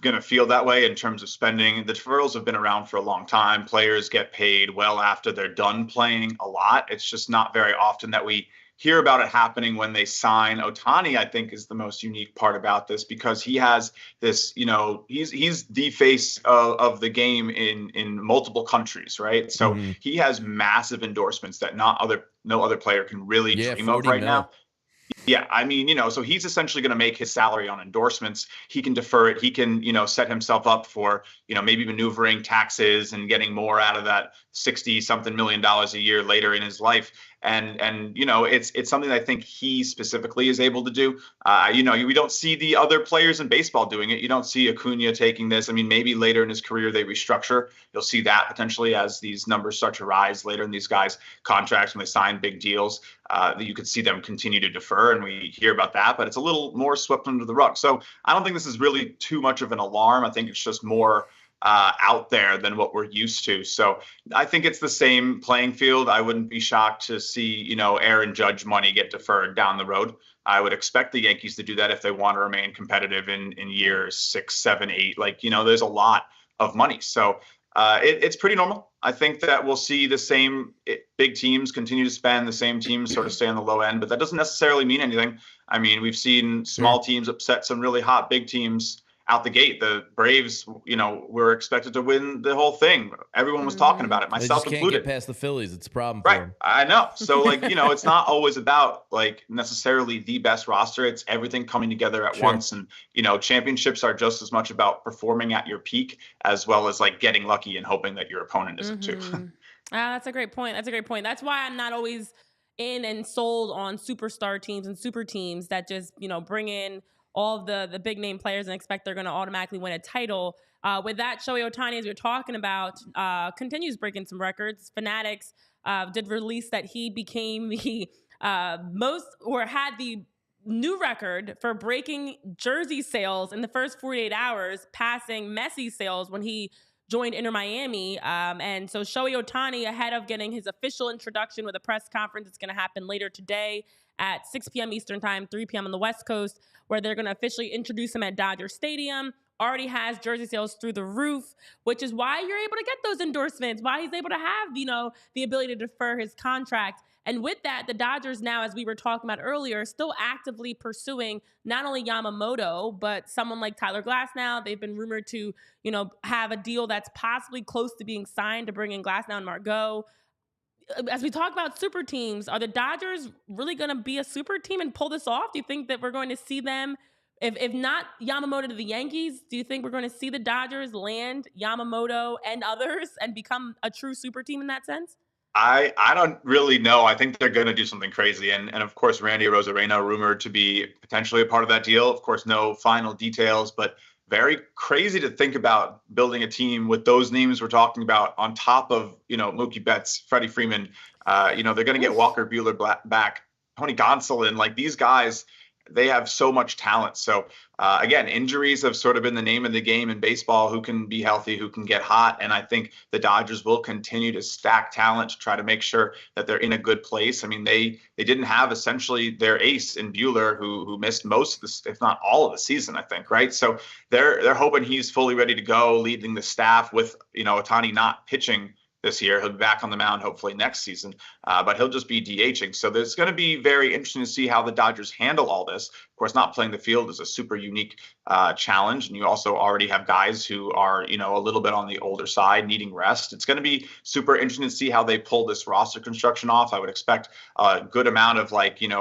going to feel that way in terms of spending. The deferrals have been around for a long time. Players get paid well after they're done playing a lot. It's just not very often that we hear about it happening when they sign. Ohtani, I think, is the most unique part about this because he has this, he's the face of the game in multiple countries, right? So he has massive endorsements that no other player can really dream of right now. Yeah, so he's essentially going to make his salary on endorsements. He can defer it. He can, set himself up for, maybe maneuvering taxes and getting more out of that 60-something million dollars a year later in his life. And it's something I think he specifically is able to do. We don't see the other players in baseball doing it. You don't see Acuna taking this. Maybe later in his career they restructure. You'll see that potentially as these numbers start to rise later in these guys' contracts when they sign big deals. That you could see them continue to defer, and we hear about that, but it's a little more swept under the rug. So I don't think this is really too much of an alarm. I think it's just more out there than what we're used to. So I think it's the same playing field. I wouldn't be shocked to see, Aaron Judge money get deferred down the road. I would expect the Yankees to do that if they want to remain competitive in years 6, 7, 8. There's a lot of money. So it's pretty normal. I think that we'll see the same big teams continue to spend, the same teams sort of stay on the low end, but that doesn't necessarily mean anything. We've seen small teams upset some really hot big teams out the gate. The Braves, were expected to win the whole thing. Everyone was talking about it, myself included. They just can't get past the Phillies. It's a problem for them. I know. So it's not always about necessarily the best roster. It's everything coming together at once. And, championships are just as much about performing at your peak as well as getting lucky and hoping that your opponent isn't too. That's a great point. That's why I'm not always in and sold on superstar teams and super teams that just, bring in all of the big name players and expect they're going to automatically win a title. With that, Shohei Ohtani, as you're talking about, continues breaking some records. Fanatics did release that he became the had the new record for breaking jersey sales in the first 48 hours, passing Messi's sales when he joined Inter Miami. And so Shohei Ohtani, ahead of getting his official introduction with a press conference, it's going to happen later today at 6 p.m. Eastern time, 3 p.m. on the West Coast, where they're going to officially introduce him at Dodger Stadium. Already has jersey sales through the roof, which is why you're able to get those endorsements, why he's able to have, the ability to defer his contract. And with that, the Dodgers now, as we were talking about earlier, still actively pursuing not only Yamamoto, but someone like Tyler Glasnow. They've been rumored to, have a deal that's possibly close to being signed to bring in Glasnow and Margot. As we talk about super teams, are the Dodgers really going to be a super team and pull this off? Do you think that we're going to see them, if not Yamamoto to the Yankees, do you think we're going to see the Dodgers land Yamamoto and others and become a true super team in that sense? I don't really know. I think they're going to do something crazy. And of course, Randy Arozarena rumored to be potentially a part of that deal. Of course, no final details, but very crazy to think about building a team with those names we're talking about on top of, Mookie Betts, Freddie Freeman. They're going to get Walker Buehler back, Tony Gonsolin. These guys, they have so much talent. So again, injuries have sort of been the name of the game in baseball. Who can be healthy, who can get hot. And I think the Dodgers will continue to stack talent to try to make sure that they're in a good place. They didn't have essentially their ace in Buehler, who missed most of this, if not all of the season, I think, right? So they're hoping he's fully ready to go, leading the staff with, Ohtani not pitching this year. He'll be back on the mound hopefully next season, but he'll just be DHing. So there's going to be very interesting to see how the Dodgers handle all this. Of course, not playing the field is a super unique challenge. And you also already have guys who are, a little bit on the older side, needing rest. It's going to be super interesting to see how they pull this roster construction off. I would expect a good amount of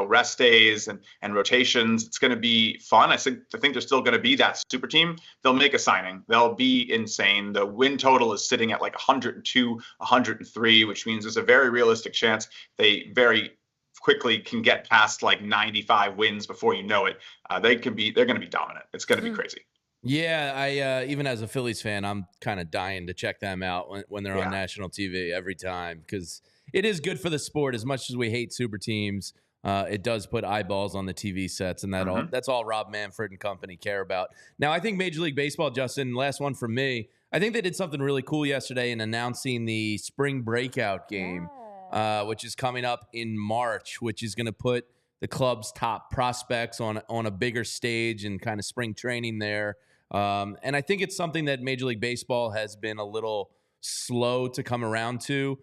rest days and rotations. It's going to be fun. I think they're still going to be that super team. They'll make a signing. They'll be insane. The win total is sitting at like 102, 103, which means there's a very realistic chance they very quickly can get past like 95 wins before you know it. They're going to be dominant. It's going to be crazy. Yeah, I even as a Phillies fan, I'm kind of dying to check them out when they're on national TV every time, because it is good for the sport. As much as we hate super teams, it does put eyeballs on the TV sets, and that's all Rob Manfred and company care about. Now, I think Major League Baseball, Justin, last one from me, I think they did something really cool yesterday in announcing the spring breakout game, which is coming up in March, which is going to put the club's top prospects on a bigger stage and kind of spring training there. And I think it's something that Major League Baseball has been a little slow to come around to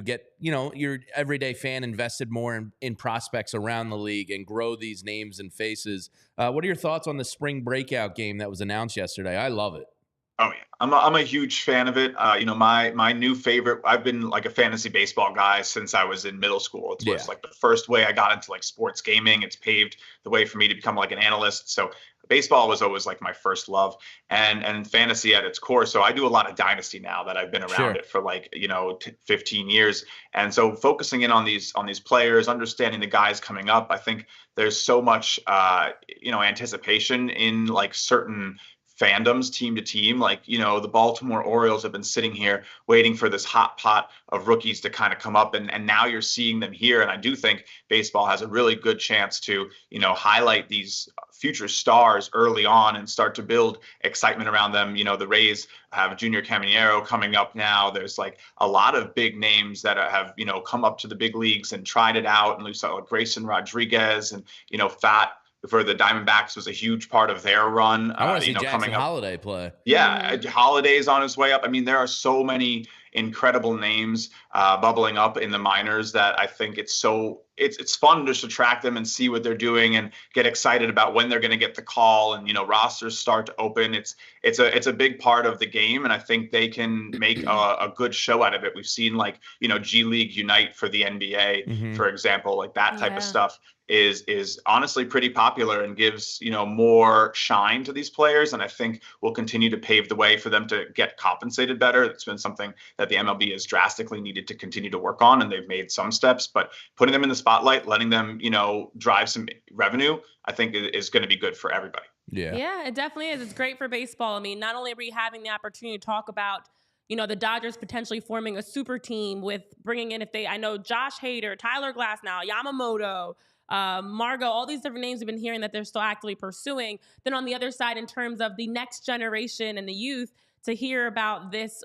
get, your everyday fan invested more in prospects around the league and grow these names and faces. What are your thoughts on the spring breakout game that was announced yesterday? I love it. Oh yeah, I'm a huge fan of it. My new favorite. I've been like a fantasy baseball guy since I was in middle school. It was like the first way I got into like sports gaming. It's paved the way for me to become like an analyst. So baseball was always like my first love, and fantasy at its core. So I do a lot of dynasty now that I've been around it for 15 years. And so focusing in on these players, understanding the guys coming up, I think there's so much anticipation in like certain fandoms team to team. The Baltimore Orioles have been sitting here waiting for this hot pot of rookies to kind of come up, and now you're seeing them here. And I do think baseball has a really good chance to highlight these future stars early on and start to build excitement around them. The Rays have Junior Caminero coming up now. There's like a lot of big names that have come up to the big leagues and tried it out, and we saw Grayson Rodriguez and Fat for the Diamondbacks was a huge part of their run. I want to see Jackson Holiday play. Yeah, Holiday's on his way up. I mean, there are so many incredible names bubbling up in the minors that I think it's fun just to track them and see what they're doing and get excited about when they're going to get the call, and rosters start to open. It's a big part of the game, and I think they can make a good show out of it. We've seen G League Unite for the NBA, for example, like that type of stuff is honestly pretty popular and gives more shine to these players, and I think will continue to pave the way for them to get compensated better. It's been something that the MLB has drastically needed to continue to work on, and they've made some steps, but putting them in the spotlight, letting them drive some revenue, I think is going to be good for everybody. Yeah, it definitely is. It's great for baseball. I mean, not only are we having the opportunity to talk about the Dodgers potentially forming a super team with bringing in, I know Josh Hader, Tyler Glasnow, Yamamoto, Margot, all these different names we've been hearing that they're still actively pursuing. Then on the other side, in terms of the next generation and the youth, to hear about this,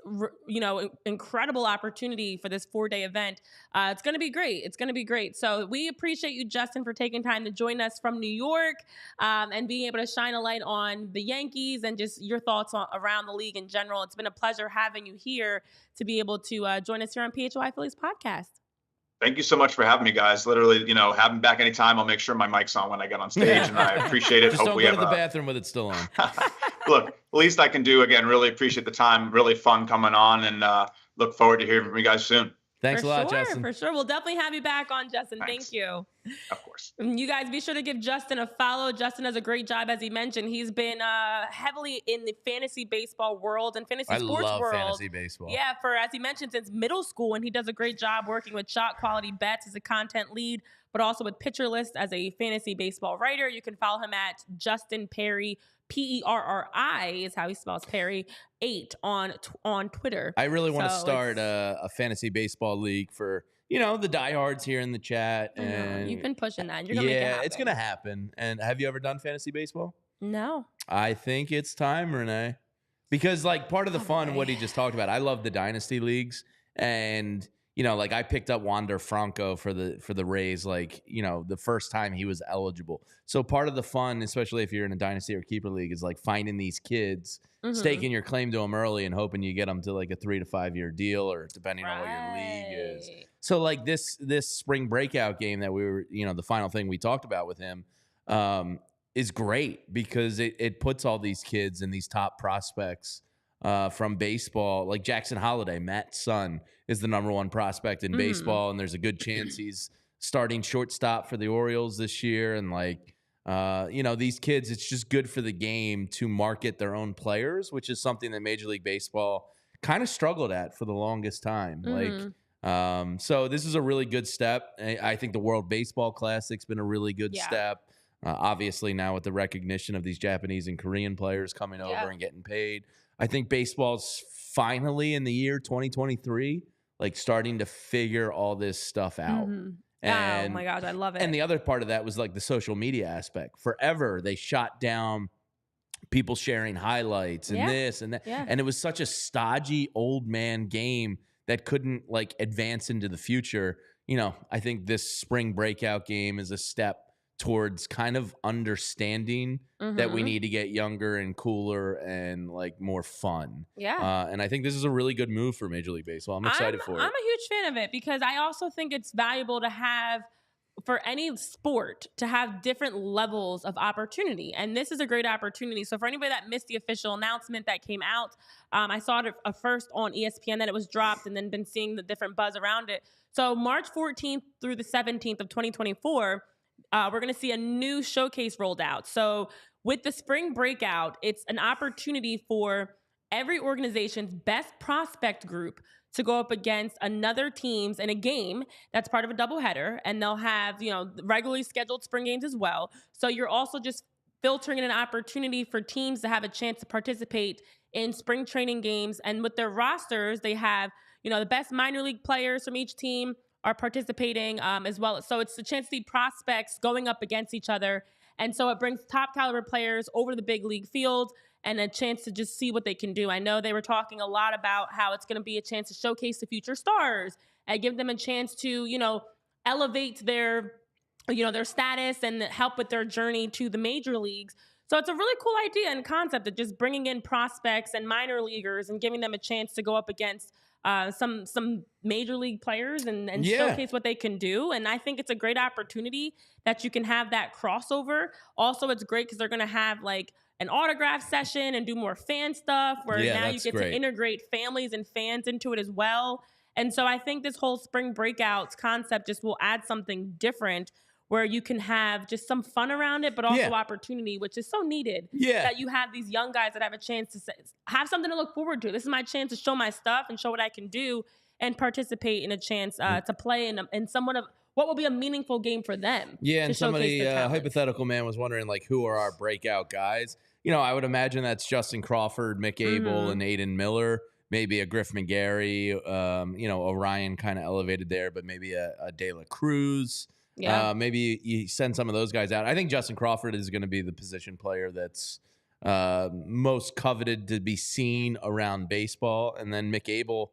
incredible opportunity for this 4-day event, it's going to be great. It's going to be great. So we appreciate you, Justin, for taking time to join us from New York and being able to shine a light on the Yankees and just your thoughts around the league in general. It's been a pleasure having you here to be able to join us here on PHLY Phillies podcast. Thank you so much for having me, guys. Literally, have me back anytime. I'll make sure my mic's on when I get on stage, and I appreciate it. Just don't go to the bathroom with it still on. Look, least I can do. Again, really appreciate the time. Really fun coming on, and look forward to hearing from you guys soon. Thanks a lot, Justin. For sure. We'll definitely have you back on, Justin. Thanks. Thank you. Of course. You guys be sure to give Justin a follow. Justin does a great job, as he mentioned. He's been heavily in the fantasy baseball world and fantasy sports world. I love fantasy baseball. Yeah, as he mentioned, since middle school, and he does a great job working with Shot Quality Bets as a content lead, but also with Pitcher List as a fantasy baseball writer. You can follow him at Justin Perry, Perri is how he spells Perry, 8 on Twitter. I really want to start a fantasy baseball league for the diehards here in the chat. And you've been pushing that. You're gonna make it happen. It's gonna happen. And have you ever done fantasy baseball? No. I think it's time, Renee, because part of the fun, what he just talked about, I love the dynasty leagues, and I picked up Wander Franco for the Rays, the first time he was eligible. So part of the fun, especially if you're in a dynasty or keeper league, is finding these kids, staking your claim to them early and hoping you get them to a 3 to 5 year deal, or depending on what your league is. So this spring breakout game that we were, the final thing we talked about with him, is great because it puts all these kids and these top prospects from baseball, like Jackson Holliday, Matt's son, is the #1 prospect in baseball, and there's a good chance he's starting shortstop for the Orioles this year. And these kids, it's just good for the game to market their own players, which is something that Major League Baseball kind of struggled at for the longest time. So this is a really good step. I think the World Baseball Classic's been a really good step. Obviously, now with the recognition of these Japanese and Korean players coming over and getting paid, I think baseball's finally in the year 2023, starting to figure all this stuff out. And, oh my gosh, I love it. And the other part of that was the social media aspect. Forever, they shot down people sharing highlights and this and that. And it was such a stodgy old man game that couldn't advance into the future. I think this spring breakout game is a step towards kind of understanding that we need to get younger and cooler and more fun. And I think this is a really good move for Major League Baseball. I'm excited for it. I'm a huge fan of it because I also think it's valuable to have, for any sport, to have different levels of opportunity. And this is a great opportunity. So for anybody that missed the official announcement that came out, I saw it first on ESPN that it was dropped, and then been seeing the different buzz around it. So March 14th through the 17th of 2024, we're going to see a new showcase rolled out. So with the spring breakout, it's an opportunity for every organization's best prospect group to go up against another teams in a game that's part of a doubleheader. And they'll have, regularly scheduled spring games as well. So you're also just filtering in an opportunity for teams to have a chance to participate in spring training games. And with their rosters, they have, the best minor league players from each team are participating as well. So it's a chance to see prospects going up against each other. And so it brings top caliber players over to the big league field and a chance to just see what they can do. I know they were talking a lot about how it's going to be a chance to showcase the future stars and give them a chance to, elevate their status and help with their journey to the major leagues. So it's a really cool idea and concept of just bringing in prospects and minor leaguers and giving them a chance to go up against some major league players and showcase what they can do. And I think it's a great opportunity that you can have that crossover. Also, it's great because they're going to have an autograph session and do more fan stuff where now you get to integrate families and fans into it as well. And so I think this whole spring breakouts concept just will add something different where you can have just some fun around it, but also opportunity, which is so needed. That you have these young guys that have a chance to have something to look forward to. This is my chance to show my stuff and show what I can do and participate in a chance to play in somewhat of what will be a meaningful game for them. And somebody, hypothetical man, was wondering who are our breakout guys? I would imagine that's Justin Crawford, Mick Abel, and Aiden Miller. Maybe a Griff McGarry, Orion kind of elevated there, but maybe a De La Cruz. Maybe you send some of those guys out. I think Justin Crawford is going to be the position player that's most coveted to be seen around baseball. And then Mick Abel,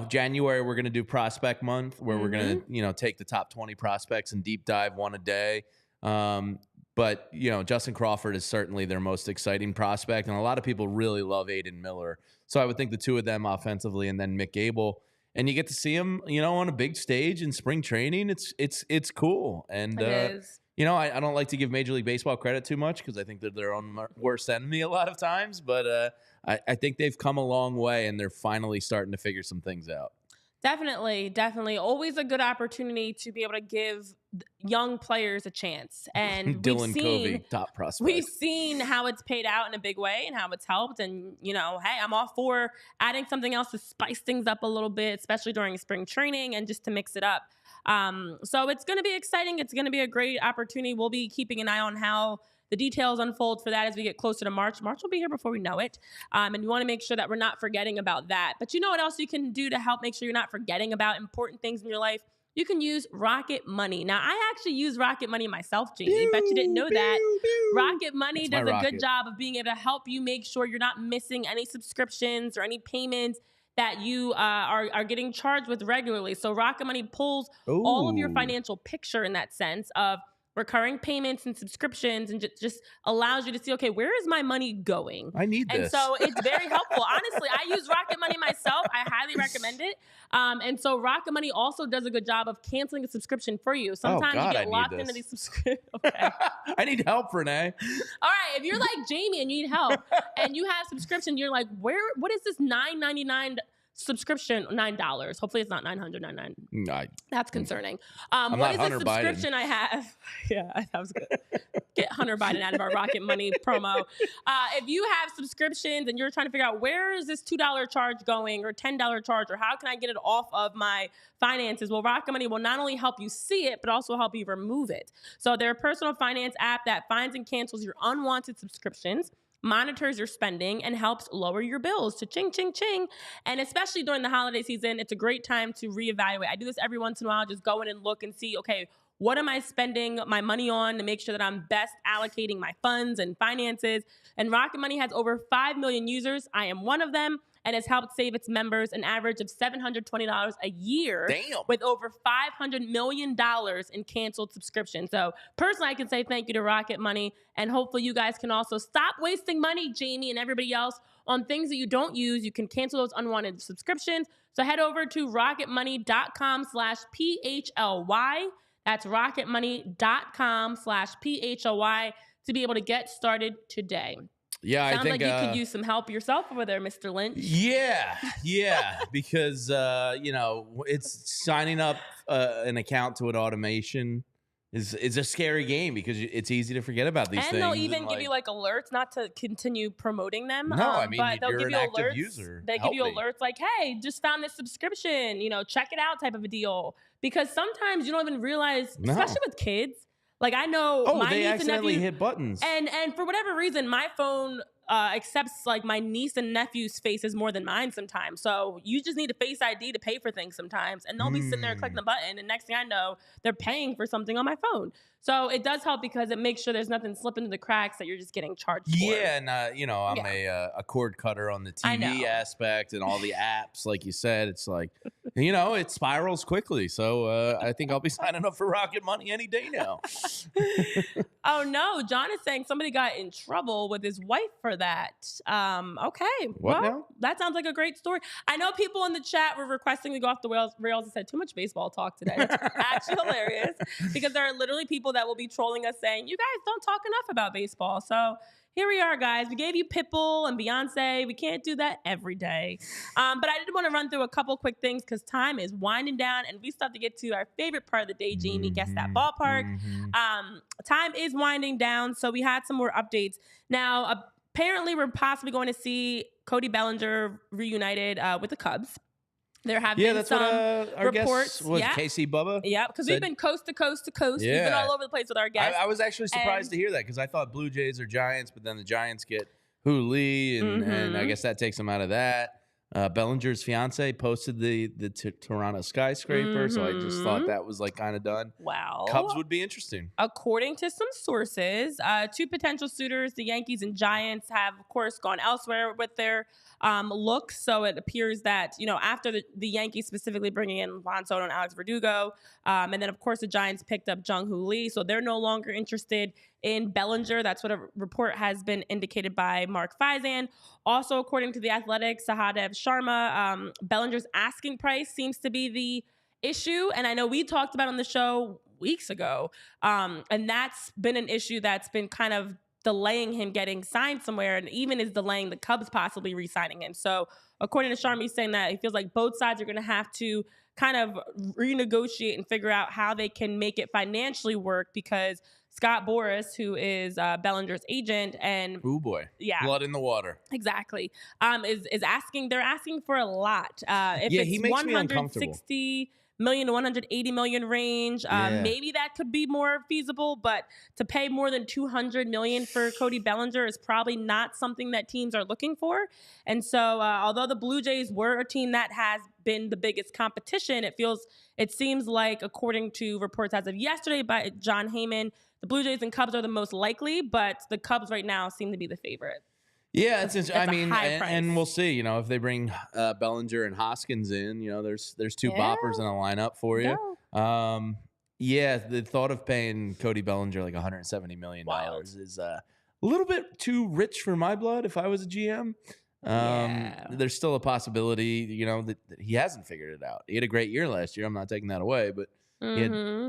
January, we're going to do prospect month where we're going to, take the top 20 prospects and deep dive one a day. But, Justin Crawford is certainly their most exciting prospect. And a lot of people really love Aiden Miller. So I would think the two of them offensively and then Mick Abel. And you get to see him, on a big stage in spring training. It's cool. And, it is. I don't like to give Major League Baseball credit too much because I think they're their own worst enemy a lot of times. But I think they've come a long way and they're finally starting to figure some things out. Definitely. Always a good opportunity to be able to give young players a chance. And Dylan Covey, top prospect. We've seen how it's paid out in a big way and how it's helped. And, hey, I'm all for adding something else to spice things up a little bit, especially during spring training and just to mix it up. So it's going to be exciting. It's going to be a great opportunity. We'll be keeping an eye on how the details unfold for that as we get closer to March. March will be here before we know it. And we want to make sure that we're not forgetting about that. But you know what else you can do to help make sure you're not forgetting about important things in your life? You can use Rocket Money. Now, I actually use Rocket Money myself, Jamie. Bet you didn't know that. Rocket Money does a good job of being able to help you make sure you're not missing any subscriptions or any payments that you are getting charged with regularly. So Rocket Money pulls all of your financial picture in that sense of recurring payments and subscriptions, and just allows you to see, okay, where is my money going? I need this. And so it's very helpful. Honestly, I use Rocket Money myself. I highly recommend it. And so Rocket Money also does a good job of canceling a subscription for you. Sometimes you get locked into these subscriptions. Okay. I need help, Renee. All right. If you're like Jamie and you need help and you have subscription, you're like, what is this $9.99 subscription? $9. Hopefully it's not $999. That's concerning. What is the subscription I have? Yeah, that was good. Get Hunter Biden out of our Rocket Money promo. If you have subscriptions and you're trying to figure out where is this $2 charge going or $10 charge, or how can I get it off of my finances? Well, Rocket Money will not only help you see it, but also help you remove it. So they're a personal finance app that finds and cancels your unwanted subscriptions, monitors your spending, and helps lower your bills to ching, ching, ching. And especially during the holiday season, it's a great time to reevaluate. I do this every once in a while, just go in and look and see, okay, what am I spending my money on to make sure that I'm best allocating my funds and finances? And Rocket Money has over 5 million users. I am one of them, and has helped save its members an average of $720 a year. Damn. With over $500 million in canceled subscriptions. So personally, I can say thank you to Rocket Money, and hopefully you guys can also stop wasting money, Jamie and everybody else, on things that you don't use. You can cancel those unwanted subscriptions. So head over to rocketmoney.com/PHLY. That's rocketmoney.com/PHLY to be able to get started today. Yeah, I think like you could you use some help yourself over there, Mr. Lynch. Yeah, because it's signing up an account to an automation is a scary game because it's easy to forget about these things. And they'll even give you like alerts, not to continue promoting them. No, I mean, but they'll you're give an you active alerts. user. They give you alerts like, hey, just found this subscription, check it out type of a deal. Because sometimes you don't even realize, especially with kids. Like I know my they niece accidentally and nephew, hit buttons. And for whatever reason, my phone accepts like my niece and nephew's faces more than mine sometimes. So you just need a Face ID to pay for things sometimes. And they'll be sitting there clicking the button, and next thing I know, they're paying for something on my phone. So it does help because it makes sure there's nothing slipping through the cracks that you're just getting charged for. Yeah, and I'm a cord cutter on the TV aspect and all the apps. Like you said, it's like, it spirals quickly. So I think I'll be signing up for Rocket Money any day now. Oh no, John is saying somebody got in trouble with his wife for that. Okay, what now? That sounds like a great story. I know people in the chat were requesting to go off the rails and said too much baseball talk today. It's actually hilarious because there are literally people that will be trolling us saying, you guys don't talk enough about baseball. So here we are, guys. We gave you Pitbull and Beyonce. We can't do that every day. But I did want to run through a couple quick things because time is winding down and we still have to get to our favorite part of the day, Jamie. Guess that ballpark. Time is winding down. So we had some more updates. Now, apparently we're possibly going to see Cody Bellinger reunited with the Cubs. There have been that's some what our reports. Guest was Casey Bubba. Yeah, because we've been coast to coast to coast. Yeah. We've been all over the place with our guests. I was actually surprised to hear that because I thought Blue Jays or Giants, but then the Giants get Lee, and I guess that takes them out of that. Bellinger's fiance posted the Toronto skyscraper, so I just thought that was like kind of done. Wow. Cubs would be interesting. According to some sources, two potential suitors, the Yankees and Giants, have of course gone elsewhere with their looks. So it appears that, after the Yankees specifically bringing in Juan Soto and Alex Verdugo, and then of course the Giants picked up Jung-Hoo Lee, so they're no longer interested in Bellinger. That's what a report has been indicated by Mark Faison. Also, according to The Athletic, Sahadev Sharma, Bellinger's asking price seems to be the issue. And I know we talked about on the show weeks ago, and that's been an issue that's been kind of delaying him getting signed somewhere, and even is delaying the Cubs possibly re-signing him. So according to Sharma, he's saying that he feels like both sides are going to have to kind of renegotiate and figure out how they can make it financially work, because Scott Boras, who is Bellinger's agent, and blood in the water, exactly, is asking. They're asking for a lot. If it's he makes 160 million to 180 million range, maybe that could be more feasible. But to pay more than 200 million for Cody Bellinger is probably not something that teams are looking for. And so, although the Blue Jays were a team that has been the biggest competition, it seems like, according to reports as of yesterday by John Heyman, the Blue Jays and Cubs are the most likely, but the Cubs right now seem to be the favorite. Yeah, and we'll see. If they bring Bellinger and Hoskins in, there's two boppers in the lineup for you. Yeah, the thought of paying Cody Bellinger like $170 million is a little bit too rich for my blood if I was a GM. There's still a possibility, that he hasn't figured it out. He had a great year last year. I'm not taking that away, but he had 2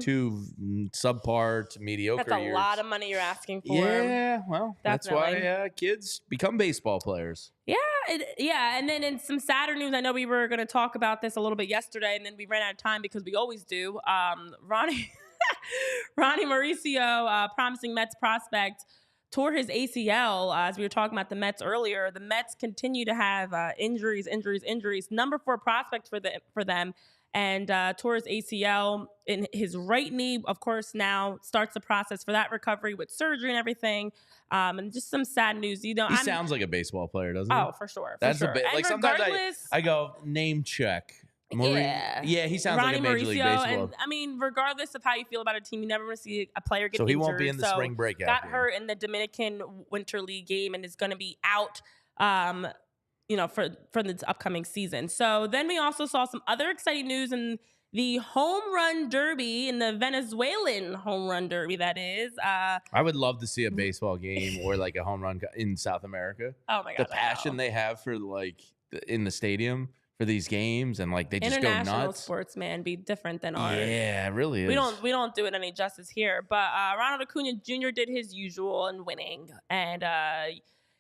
subpar to mediocre years. That's a lot of money you're asking for. Yeah, well, that's why kids become baseball players. Yeah, and then in some sadder news, I know we were going to talk about this a little bit yesterday, and then we ran out of time because we always do. Ronnie Mauricio, promising Mets prospect, tore his ACL. As we were talking about the Mets earlier, the Mets continue to have injuries. Number 4 prospect for them, and tore his ACL in his right knee. Of course, now starts the process for that recovery with surgery and everything. And just some sad news. He sounds like a baseball player, doesn't he? Oh, for sure. That's sure. like sometimes I go name check. Yeah, he sounds like a Major League Baseball. And I mean, regardless of how you feel about a team, you never want to see a player get injured. So he won't be in the spring breakout. Got hurt in the Dominican Winter League game and is going to be out. For the upcoming season. So then we also saw some other exciting news in the home run derby, in the Venezuelan home run derby, that is. I would love to see a baseball game or like a home run in South America. Oh my God. The passion they have for in the stadium for these games, and they just go nuts. International sports, man, be different than ours. Yeah, it really is. We don't do it any justice here. But Ronald Acuna Jr. did his usual in winning. And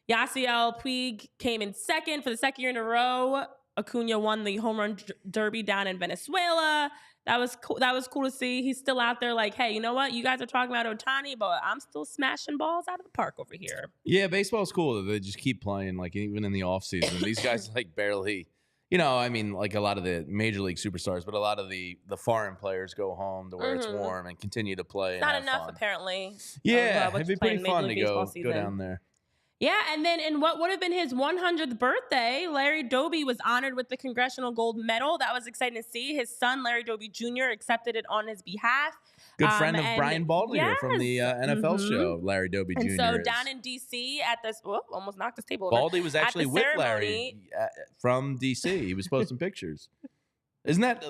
Yasiel Puig came in second for the second year in a row. Acuna won the home run derby down in Venezuela. That was cool. That was cool to see. He's still out there like, hey, you know what? You guys are talking about Ohtani, but I'm still smashing balls out of the park over here. Yeah, baseball's cool. They just keep playing, even in the offseason. These guys barely, a lot of the Major League superstars, but a lot of the foreign players go home to where it's warm and continue to play. It's not enough, apparently. Yeah, it'd be pretty fun to go down there. Yeah, and then in what would have been his 100th birthday, Larry Doby was honored with the Congressional Gold Medal. That was exciting to see. His son, Larry Doby Jr., accepted it on his behalf. Good friend of Brian Baldinger from the NFL show, Larry Doby Jr. And so down in D.C. at this, almost knocked this table over. Baldy was actually with Larry from D.C. He was posting pictures. Isn't that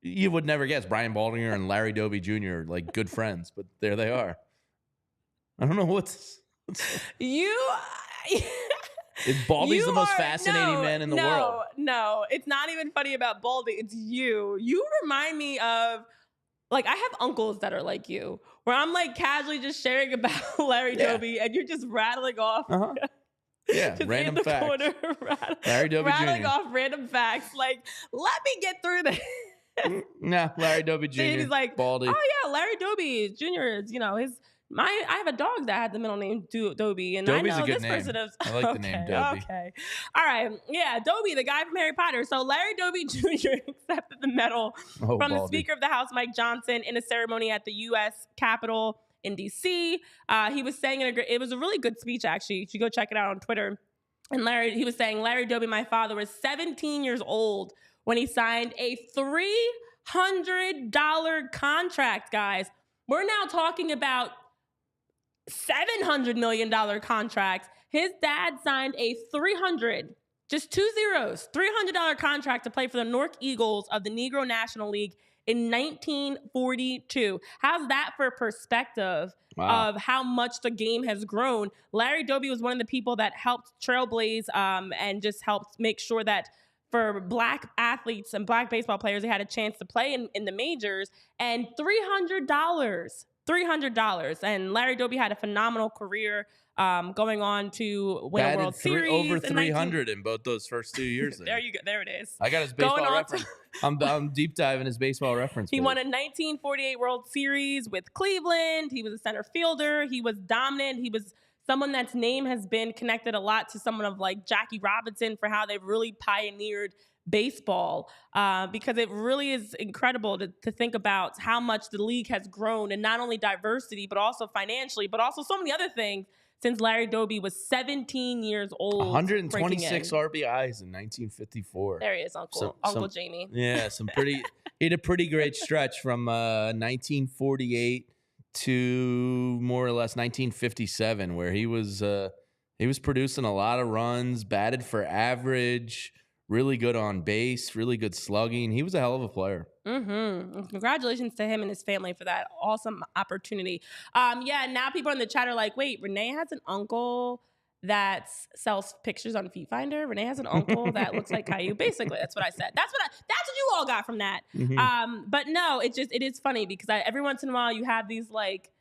you would never guess Brian Baldinger and Larry Doby Jr. good friends, but there they are. I don't know what's... Baldy's the most fascinating man in the world. No, it's not even funny about Baldy. It's you. You remind me of, I have uncles that are like you, where I'm casually just sharing about Larry Doby, and you're just rattling off. Yeah, random facts. Larry Doby rattling Jr. off random facts. Let me get through this. Nah, Larry Doby Jr. He's like, Baldy. Oh yeah, Larry Doby Jr. is, I have a dog that had the middle name Dobie, and Doby's I know a good this name. person is. I like the name Doby. Okay, all right, yeah, Dobie, the guy from Harry Potter. So Larry Doby Jr. accepted the medal from the Speaker of the House, Mike Johnson, in a ceremony at the U.S. Capitol in D.C. He was saying it was a really good speech, actually. You should go check it out on Twitter. And he was saying, Larry Doby, my father, was 17 years old when he signed a $300 contract, guys. We're now talking about $700 million contract. His dad signed a $300 contract to play for the Newark Eagles of the Negro National League in 1942. How's that for perspective of how much the game has grown? Larry Doby was one of the people that helped trailblaze and just helped make sure that for Black athletes and Black baseball players, they had a chance to play in the majors. And $300. And Larry Doby had a phenomenal career going on to win a World Series. Over 300 in both those first 2 years. There you go. There it is. I got his baseball reference. I'm deep diving his baseball reference. He won a 1948 World Series with Cleveland. He was a center fielder. He was dominant. He was someone that's name has been connected a lot to someone of Jackie Robinson for how they've really pioneered baseball, because it really is incredible to think about how much the league has grown, and not only diversity, but also financially, but also so many other things since Larry Doby was 17 years old. 126 RBIs in 1954. There he is, Uncle Jamie. Yeah, he had a pretty great stretch from 1948 to more or less 1957, where he was producing a lot of runs, batted for average, really good on base, really good slugging. He was a hell of a player. Congratulations to him and his family for that awesome opportunity. Now people in the chat are like, wait, Renee has an uncle that sells pictures on Feet Finder. Renee has an uncle that looks like Caillou. Basically, that's what I said. That's what you all got from that. But no, it is funny because every once in a while you have these like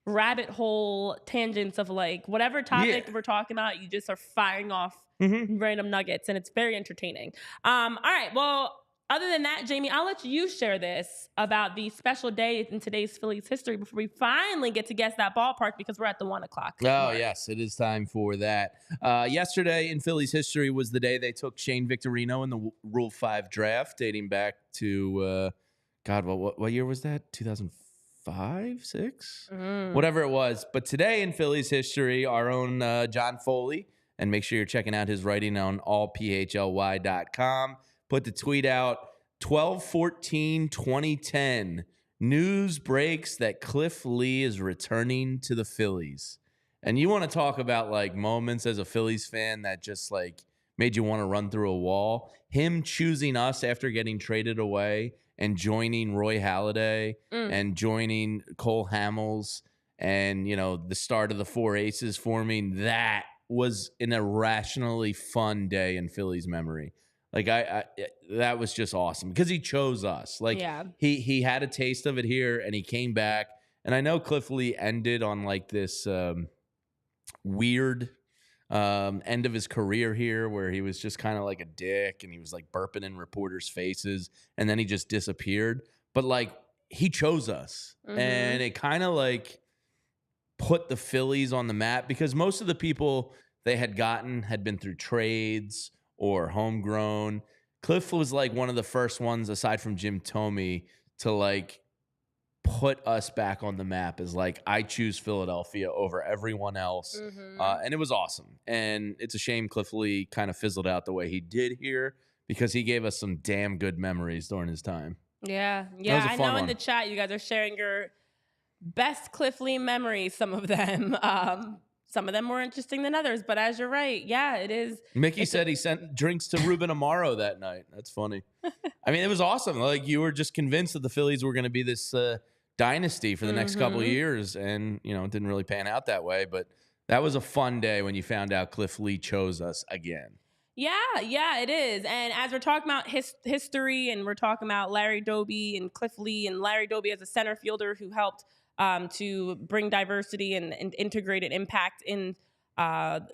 rabbit hole tangents of like whatever topic we're talking about, you just are firing off random nuggets, and it's very entertaining. All right, well, other than that, Jamie, I'll let you share this about the special day in today's Phillies history before we finally get to guess that ballpark because we're at the 1 o'clock. Oh, yes, it is time for that. Yesterday in Phillies history was the day they took Shane Victorino in the Rule 5 draft, dating back to, what year was that? 2005, 6? Whatever it was. But today in Phillies history, our own John Foley, and make sure you're checking out his writing on allphly.com, put the tweet out, 12/14/2010. News breaks that Cliff Lee is returning to the Phillies. And you want to talk about like moments as a Phillies fan that just like made you want to run through a wall. Him choosing us after getting traded away and joining Roy Halladay and joining Cole Hamels and, you know, the start of the 4 Aces forming, that was an irrationally fun day in Phillies memory. Like that was just awesome because he chose us. Like he had a taste of it here and he came back. And I know Cliff Lee ended on like this weird end of his career here where he was just kind of like a dick and he was like burping in reporters' faces and then he just disappeared. But like he chose us and it kind of like put the Phillies on the map because most of the people they had gotten had been through trades or homegrown. Cliff was like one of the first ones aside from Jim Thome to like put us back on the map as like, I choose Philadelphia over everyone else. And it was awesome. And it's a shame Cliff Lee kind of fizzled out the way he did here because he gave us some damn good memories during his time. Yeah. I know in the chat you guys are sharing your best Cliff Lee memories, some of them. Some of them more interesting than others, but as you're right, it is. Mickey said he sent drinks to Ruben Amaro that night. That's funny. I mean, it was awesome. Like you were just convinced that the Phillies were going to be this dynasty for the next couple of years, and you know, it didn't really pan out that way. But that was a fun day when you found out Cliff Lee chose us again. Yeah, it is. And as we're talking about history, and we're talking about Larry Doby and Cliff Lee, and Larry Doby as a center fielder who helped to bring diversity and integrated impact in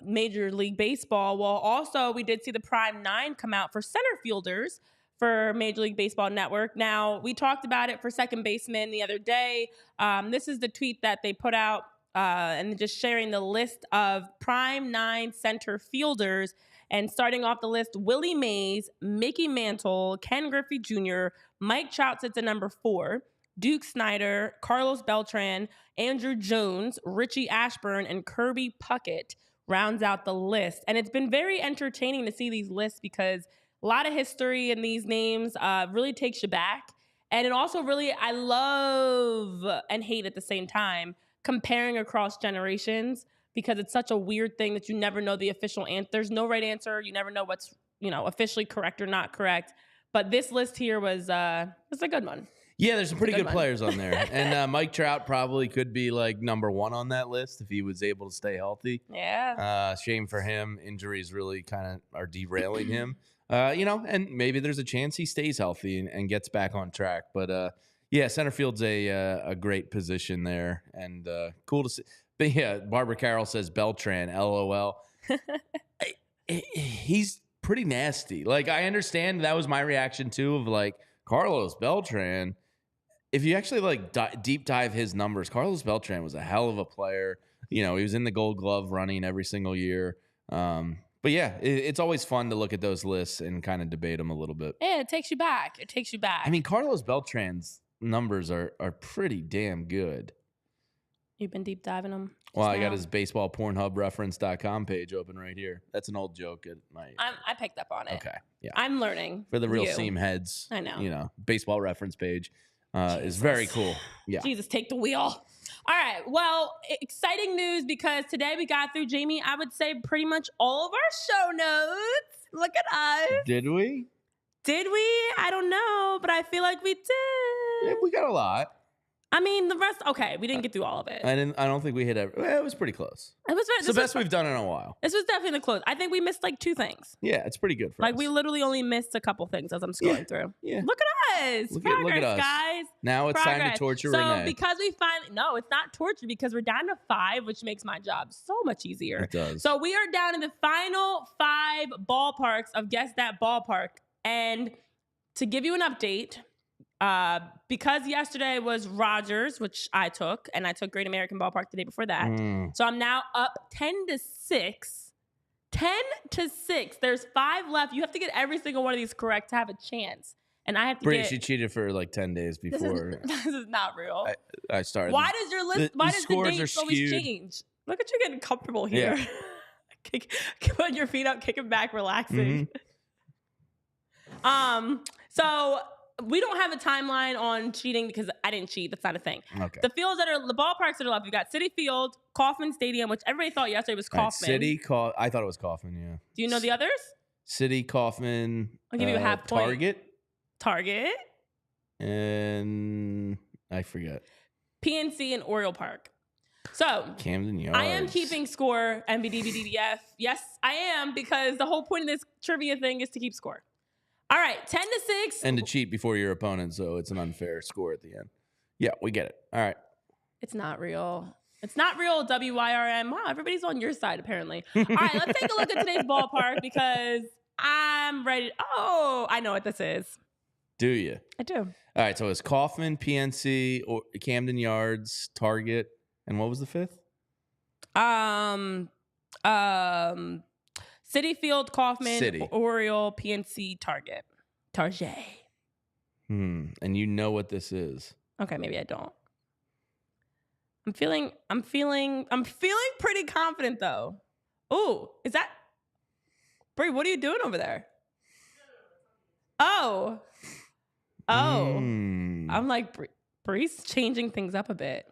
Major League Baseball. Well, also, we did see the Prime 9 come out for center fielders for Major League Baseball Network. Now, we talked about it for second baseman the other day. This is the tweet that they put out and just sharing the list of Prime 9 center fielders. And starting off the list, Willie Mays, Mickey Mantle, Ken Griffey Jr., Mike Trout sits at number 4. Duke Snyder, Carlos Beltran, Andrew Jones, Richie Ashburn, and Kirby Puckett rounds out the list. And it's been very entertaining to see these lists because a lot of history in these names really takes you back. And it also really, I love and hate at the same time, comparing across generations because it's such a weird thing that you never know the official answer. There's no right answer. You never know what's, officially correct or not correct. But this list here was a good one. Yeah, there's some pretty good players on there. And Mike Trout probably could be like number 1 on that list if he was able to stay healthy. Yeah. Shame for him. Injuries really kind of are derailing him. And maybe there's a chance he stays healthy and gets back on track. But center field's a great position there and cool to see. But yeah, Barbara Carroll says Beltran, LOL. He's pretty nasty. Like I understand that was my reaction too of like Carlos Beltran. If you actually like deep dive his numbers, Carlos Beltran was a hell of a player. You know, he was in the Gold Glove running every single year. But yeah, it's always fun to look at those lists and kind of debate them a little bit. Yeah, it takes you back. I mean, Carlos Beltran's numbers are pretty damn good. You've been deep diving them. Well, I got his baseball pornhubreference.com page open right here. That's an old joke at my. I picked up on it. Okay, yeah. I'm learning for the real seam heads. I know. Baseball reference page is very cool. Yeah. Jesus, take the wheel. All right. Well, exciting news because today we got through, Jamie, I would say pretty much all of our show notes. Look at us. Did we? Did we? I don't know, but I feel like we did. Yeah, we got a lot. I mean, the rest, okay, we didn't get through all of it. I don't think we hit every. Well, it was pretty close. It's the best we've done in a while. This was definitely the close. I think we missed like 2 things. Yeah, it's pretty good for us. Like we literally only missed a couple things as I'm scrolling through. Yeah. Look at us. Look Progress, at us. guys. Now it's time to torture Renee. So because we no, it's not torture because we're down to 5, which makes my job so much easier. It does. So we are down in the final 5 ballparks of Guess That Ballpark. And to give you an update, because yesterday was Rogers, which I took, and I took Great American Ballpark the day before that. So I'm now up 10-6. 10-6. There's 5 left. You have to get every single one of these correct to have a chance. And I have to Bree, she cheated for like 10 days before. This is not real. I started. Why does your list? Why does the dates always skewed. change? Look at you getting comfortable here. Yeah. Put your feet up, kicking back, relaxing. So we don't have a timeline on cheating because I didn't cheat. That's not a thing. Okay. The ballparks that are left, we've got Citi Field, Kauffman Stadium, which everybody thought yesterday was Kauffman. Citi, I thought it was Kauffman, yeah. Do you know the others? Citi, Kauffman. I'll give you a half point. Target. And I forget. PNC and Oriole Park. So Camden Yards. I am keeping score, MBDBDDF. Yes, I am, because the whole point of this trivia thing is to keep score. All right, 10-6. And to cheat before your opponent, so it's an unfair score at the end. Yeah, we get it. All right. It's not real. It's not real, WYRM. Wow, everybody's on your side, apparently. All right, let's take a look at today's ballpark because I'm ready. Oh, I know what this is. Do you? I do. All right, so it's Kauffman, PNC, or Camden Yards, Target, and what was the 5th? Citi Field, Kauffman, City. Oriole, PNC, Target. And you know what this is. Okay, maybe I don't. I'm feeling pretty confident though. Ooh, is that Brie, what are you doing over there? Oh. I'm like, Brie's changing things up a bit.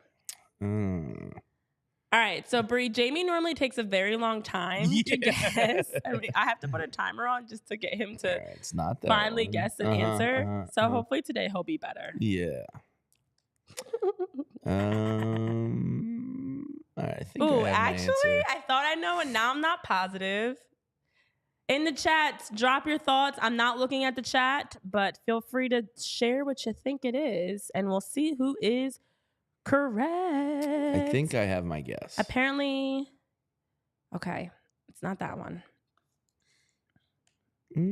All right, so Bree, Jamie normally takes a very long time to guess. I mean, I have to put a timer on just to get him to it's not that finally guess an answer. So hopefully today he'll be better. Yeah. All right, I think Ooh, I have actually, my answer. I thought I know, and now I'm not positive. In the chat, drop your thoughts. I'm not looking at the chat, but feel free to share what you think it is, and we'll see who is correct. I think I have my guess. Apparently, okay, it's not that one. No.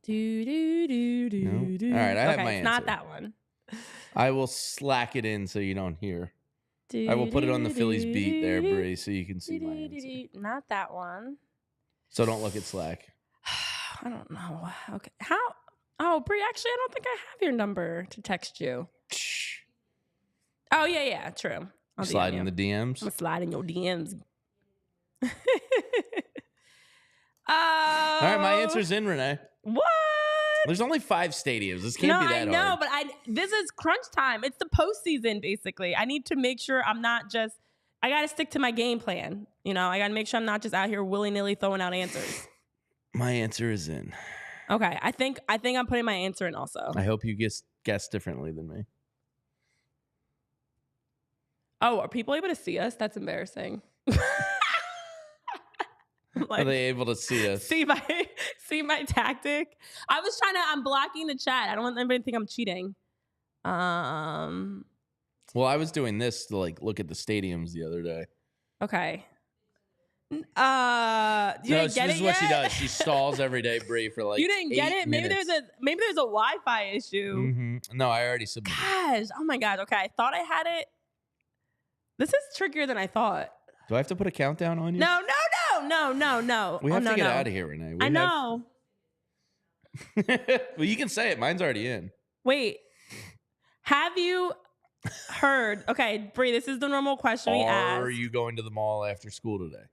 Do. All right, I have okay, my it's answer. not that one. I will slack it in so you don't hear. I will put it on the Phillies beat there, Bree, so you can see my answer. Not that one. So don't look at Slack. I don't know. Okay. How? Oh, Bree, actually, I don't think I have your number to text you. Oh, yeah, true. I'll Slide DM in you. the DMs. I'm going to slide in your DMs. All right, my answer's in, Renee. What? There's only 5 stadiums. This can't be that hard. I know, but this is crunch time. It's the postseason, basically. I need to make sure I'm not just, I got to stick to my game plan. You know, I got to make sure I'm not just out here willy-nilly throwing out answers. My answer is in. Okay, I think I'm putting my answer in also. I hope you guess differently than me. Oh, are people able to see us? That's embarrassing. Like, are they able to see us? See my tactic? I'm blocking the chat. I don't want anybody to think I'm cheating. Well, I was doing this to like look at the stadiums the other day. Okay. You didn't get it yet? This is what she does. She stalls every day, Bree, for like. You didn't get it? Maybe there's a Wi-Fi issue. Mm-hmm. No, I already submitted. Gosh, oh my God. Okay, I thought I had it. This is trickier than I thought. Do I have to put a countdown on you? No. We have to get out of here, Renee. I know. Well, you can say it. Mine's already in. Wait. Have you heard? Okay, Bree, this is the normal question we ask. Are you going to the mall after school today?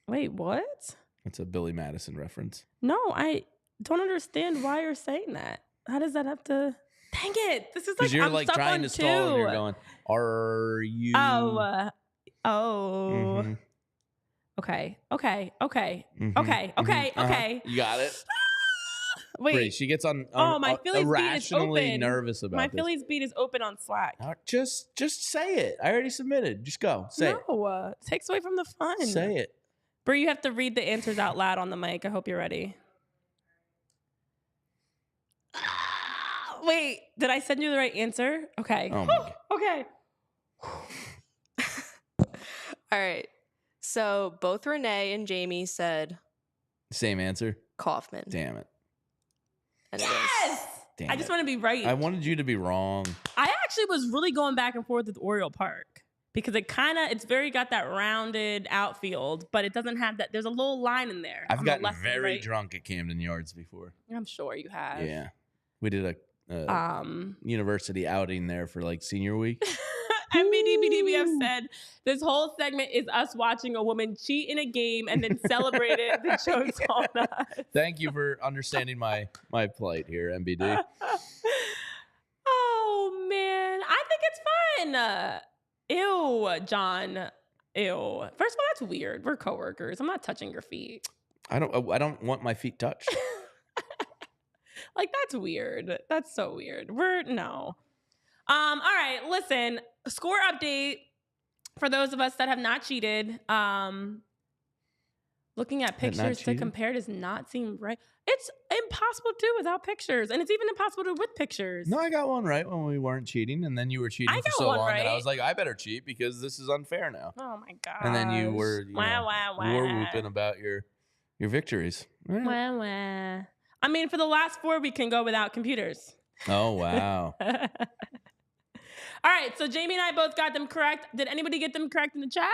Wait, what? It's a Billy Madison reference. No, I don't understand why you're saying that. How does that have to... Dang it. This is like, you're I'm like stuck trying on to 2. stall and you're going, are you... Oh. Okay. Okay. You got it. Wait. Bree, she gets on my Phillies beat is irrationally open. nervous about My this. Phillies beat is open on Slack. Just say it. I already submitted. Just go. Say it. No, takes away from the fun. Say it. Bree, you have to read the answers out loud on the mic. I hope you're ready. Wait, did I send you the right answer? Okay. Oh my God. Okay. All right. So both Renee and Jamie said Same answer. Kaufman. Damn it. And it is. Yes! Damn I just it. want to be right. I wanted you to be wrong. I actually was really going back and forth with Oriole Park because it's very got that rounded outfield, but it doesn't have that. There's a little line in there. I've on the gotten left and very right. drunk at Camden Yards before. I'm sure you have. Yeah. We did a university outing there for like senior week. MBDBDB said this whole segment is us watching a woman cheat in a game and then celebrate it. The joke's on us. Thank you for understanding my plight here, MBD. Oh man, I think it's fun. Ew, John. Ew. First of all, that's weird. We're coworkers. I'm not touching your feet. I don't want my feet touched. Like, that's weird. That's so weird. No. All right, listen. Score update for those of us that have not cheated. Looking at pictures to compare does not seem right. It's impossible to do without pictures, and it's even impossible to do with pictures. No, I got one right when we weren't cheating, and then you were cheating for so long that I was like, I better cheat because this is unfair now. Oh my god! And then you were war whooping about your victories. Wah, wah. I mean, for the last 4, we can go without computers. Oh wow! All right, so Jamie and I both got them correct. Did anybody get them correct in the chat?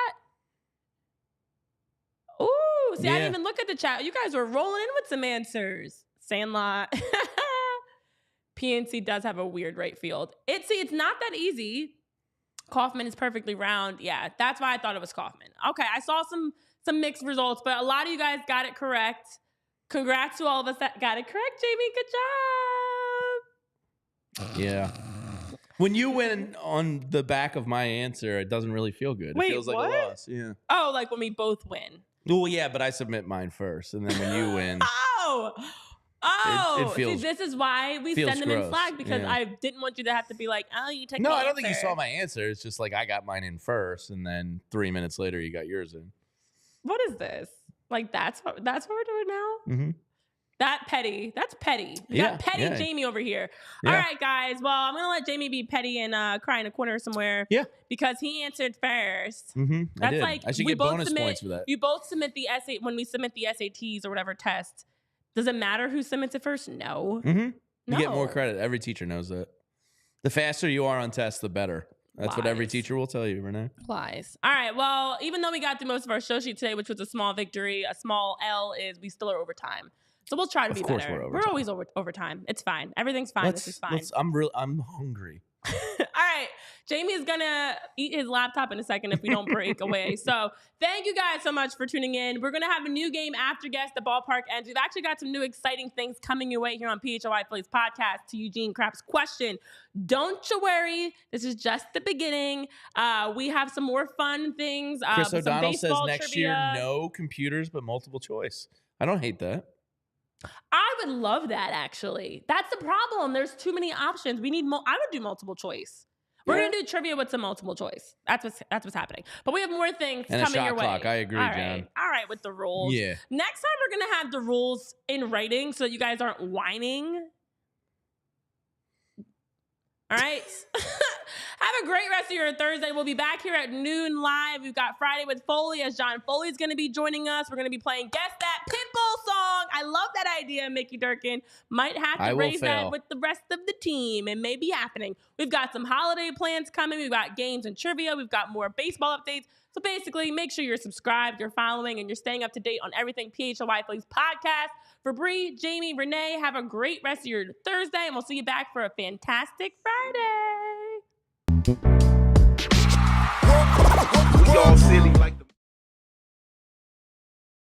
Ooh, see, I didn't even look at the chat. You guys were rolling in with some answers. Sandlot. PNC does have a weird right field. It's not that easy. Kaufman is perfectly round. Yeah, that's why I thought it was Kaufman. Okay, I saw some mixed results, but a lot of you guys got it correct. Congrats to all of us that got it correct, Jamie. Good job. Yeah. When you win on the back of my answer, it doesn't really feel good. Wait, it feels like what? a loss. Yeah. Oh, like when we both win. Well, yeah, but I submit mine first, and then when you win, it feels. See, this is why we send them gross. in Slack because I didn't want you to have to be like, oh, you take. No, my I don't answer. think you saw my answer. It's just like I got mine in first, and then 3 minutes later, you got yours in. What is this? Like that's what we're doing now. Mm-hmm. That's petty. You got petty Jamie over here. Yeah. All right, guys. Well, I'm gonna let Jamie be petty and cry in a corner somewhere. Yeah. Because he answered first. Mm-hmm. That's like I should get bonus points for that. You both submit the essay when we submit the SATs or whatever test. Does it matter who submits it first? No. Mm-hmm. You get more credit. Every teacher knows that. The faster you are on tests, the better. That's what every teacher will tell you, Renee. Lies. All right. Well, even though we got through most of our show sheet today, which was a small victory, a small L is we still are overtime. So we'll try to be better. We're always overtime. It's fine. Everything's fine. This is fine. I'm hungry. All right. Jamie is going to eat his laptop in a second if we don't break away. So thank you guys so much for tuning in. We're going to have a new game after Guess the Ballpark Ends. We've actually got some new exciting things coming your way here on PHLY Phillies podcast. To Eugene Crapp's question, don't you worry. This is just the beginning. We have some more fun things. Chris O'Donnell says next trivia. year, no computers, but multiple choice. I don't hate that. I would love that, actually. That's the problem. There's too many options. We need I would do multiple choice. We're going to do trivia with some multiple choice. That's what's happening. But we have more things and coming a shot your way. Clock. I agree, John. All right, with the rules. Yeah. Next time, we're going to have the rules in writing so you guys aren't whining. All right. Have a great rest of your Thursday. We'll be back here at noon live. We've got Friday with Foley, as John Foley's going to be joining us. We're going to be playing Guess That Pitbull Song. I love that idea, Mickey Durkin. Might have to raise that with the rest of the team. It may be happening. We've got some holiday plans coming. We've got games and trivia. We've got more baseball updates. So basically, make sure you're subscribed, you're following, and you're staying up to date on everything PHLY Phillies podcast. For Bree, Jamie, Renee, have a great rest of your Thursday, and we'll see you back for a fantastic Friday. We all silly.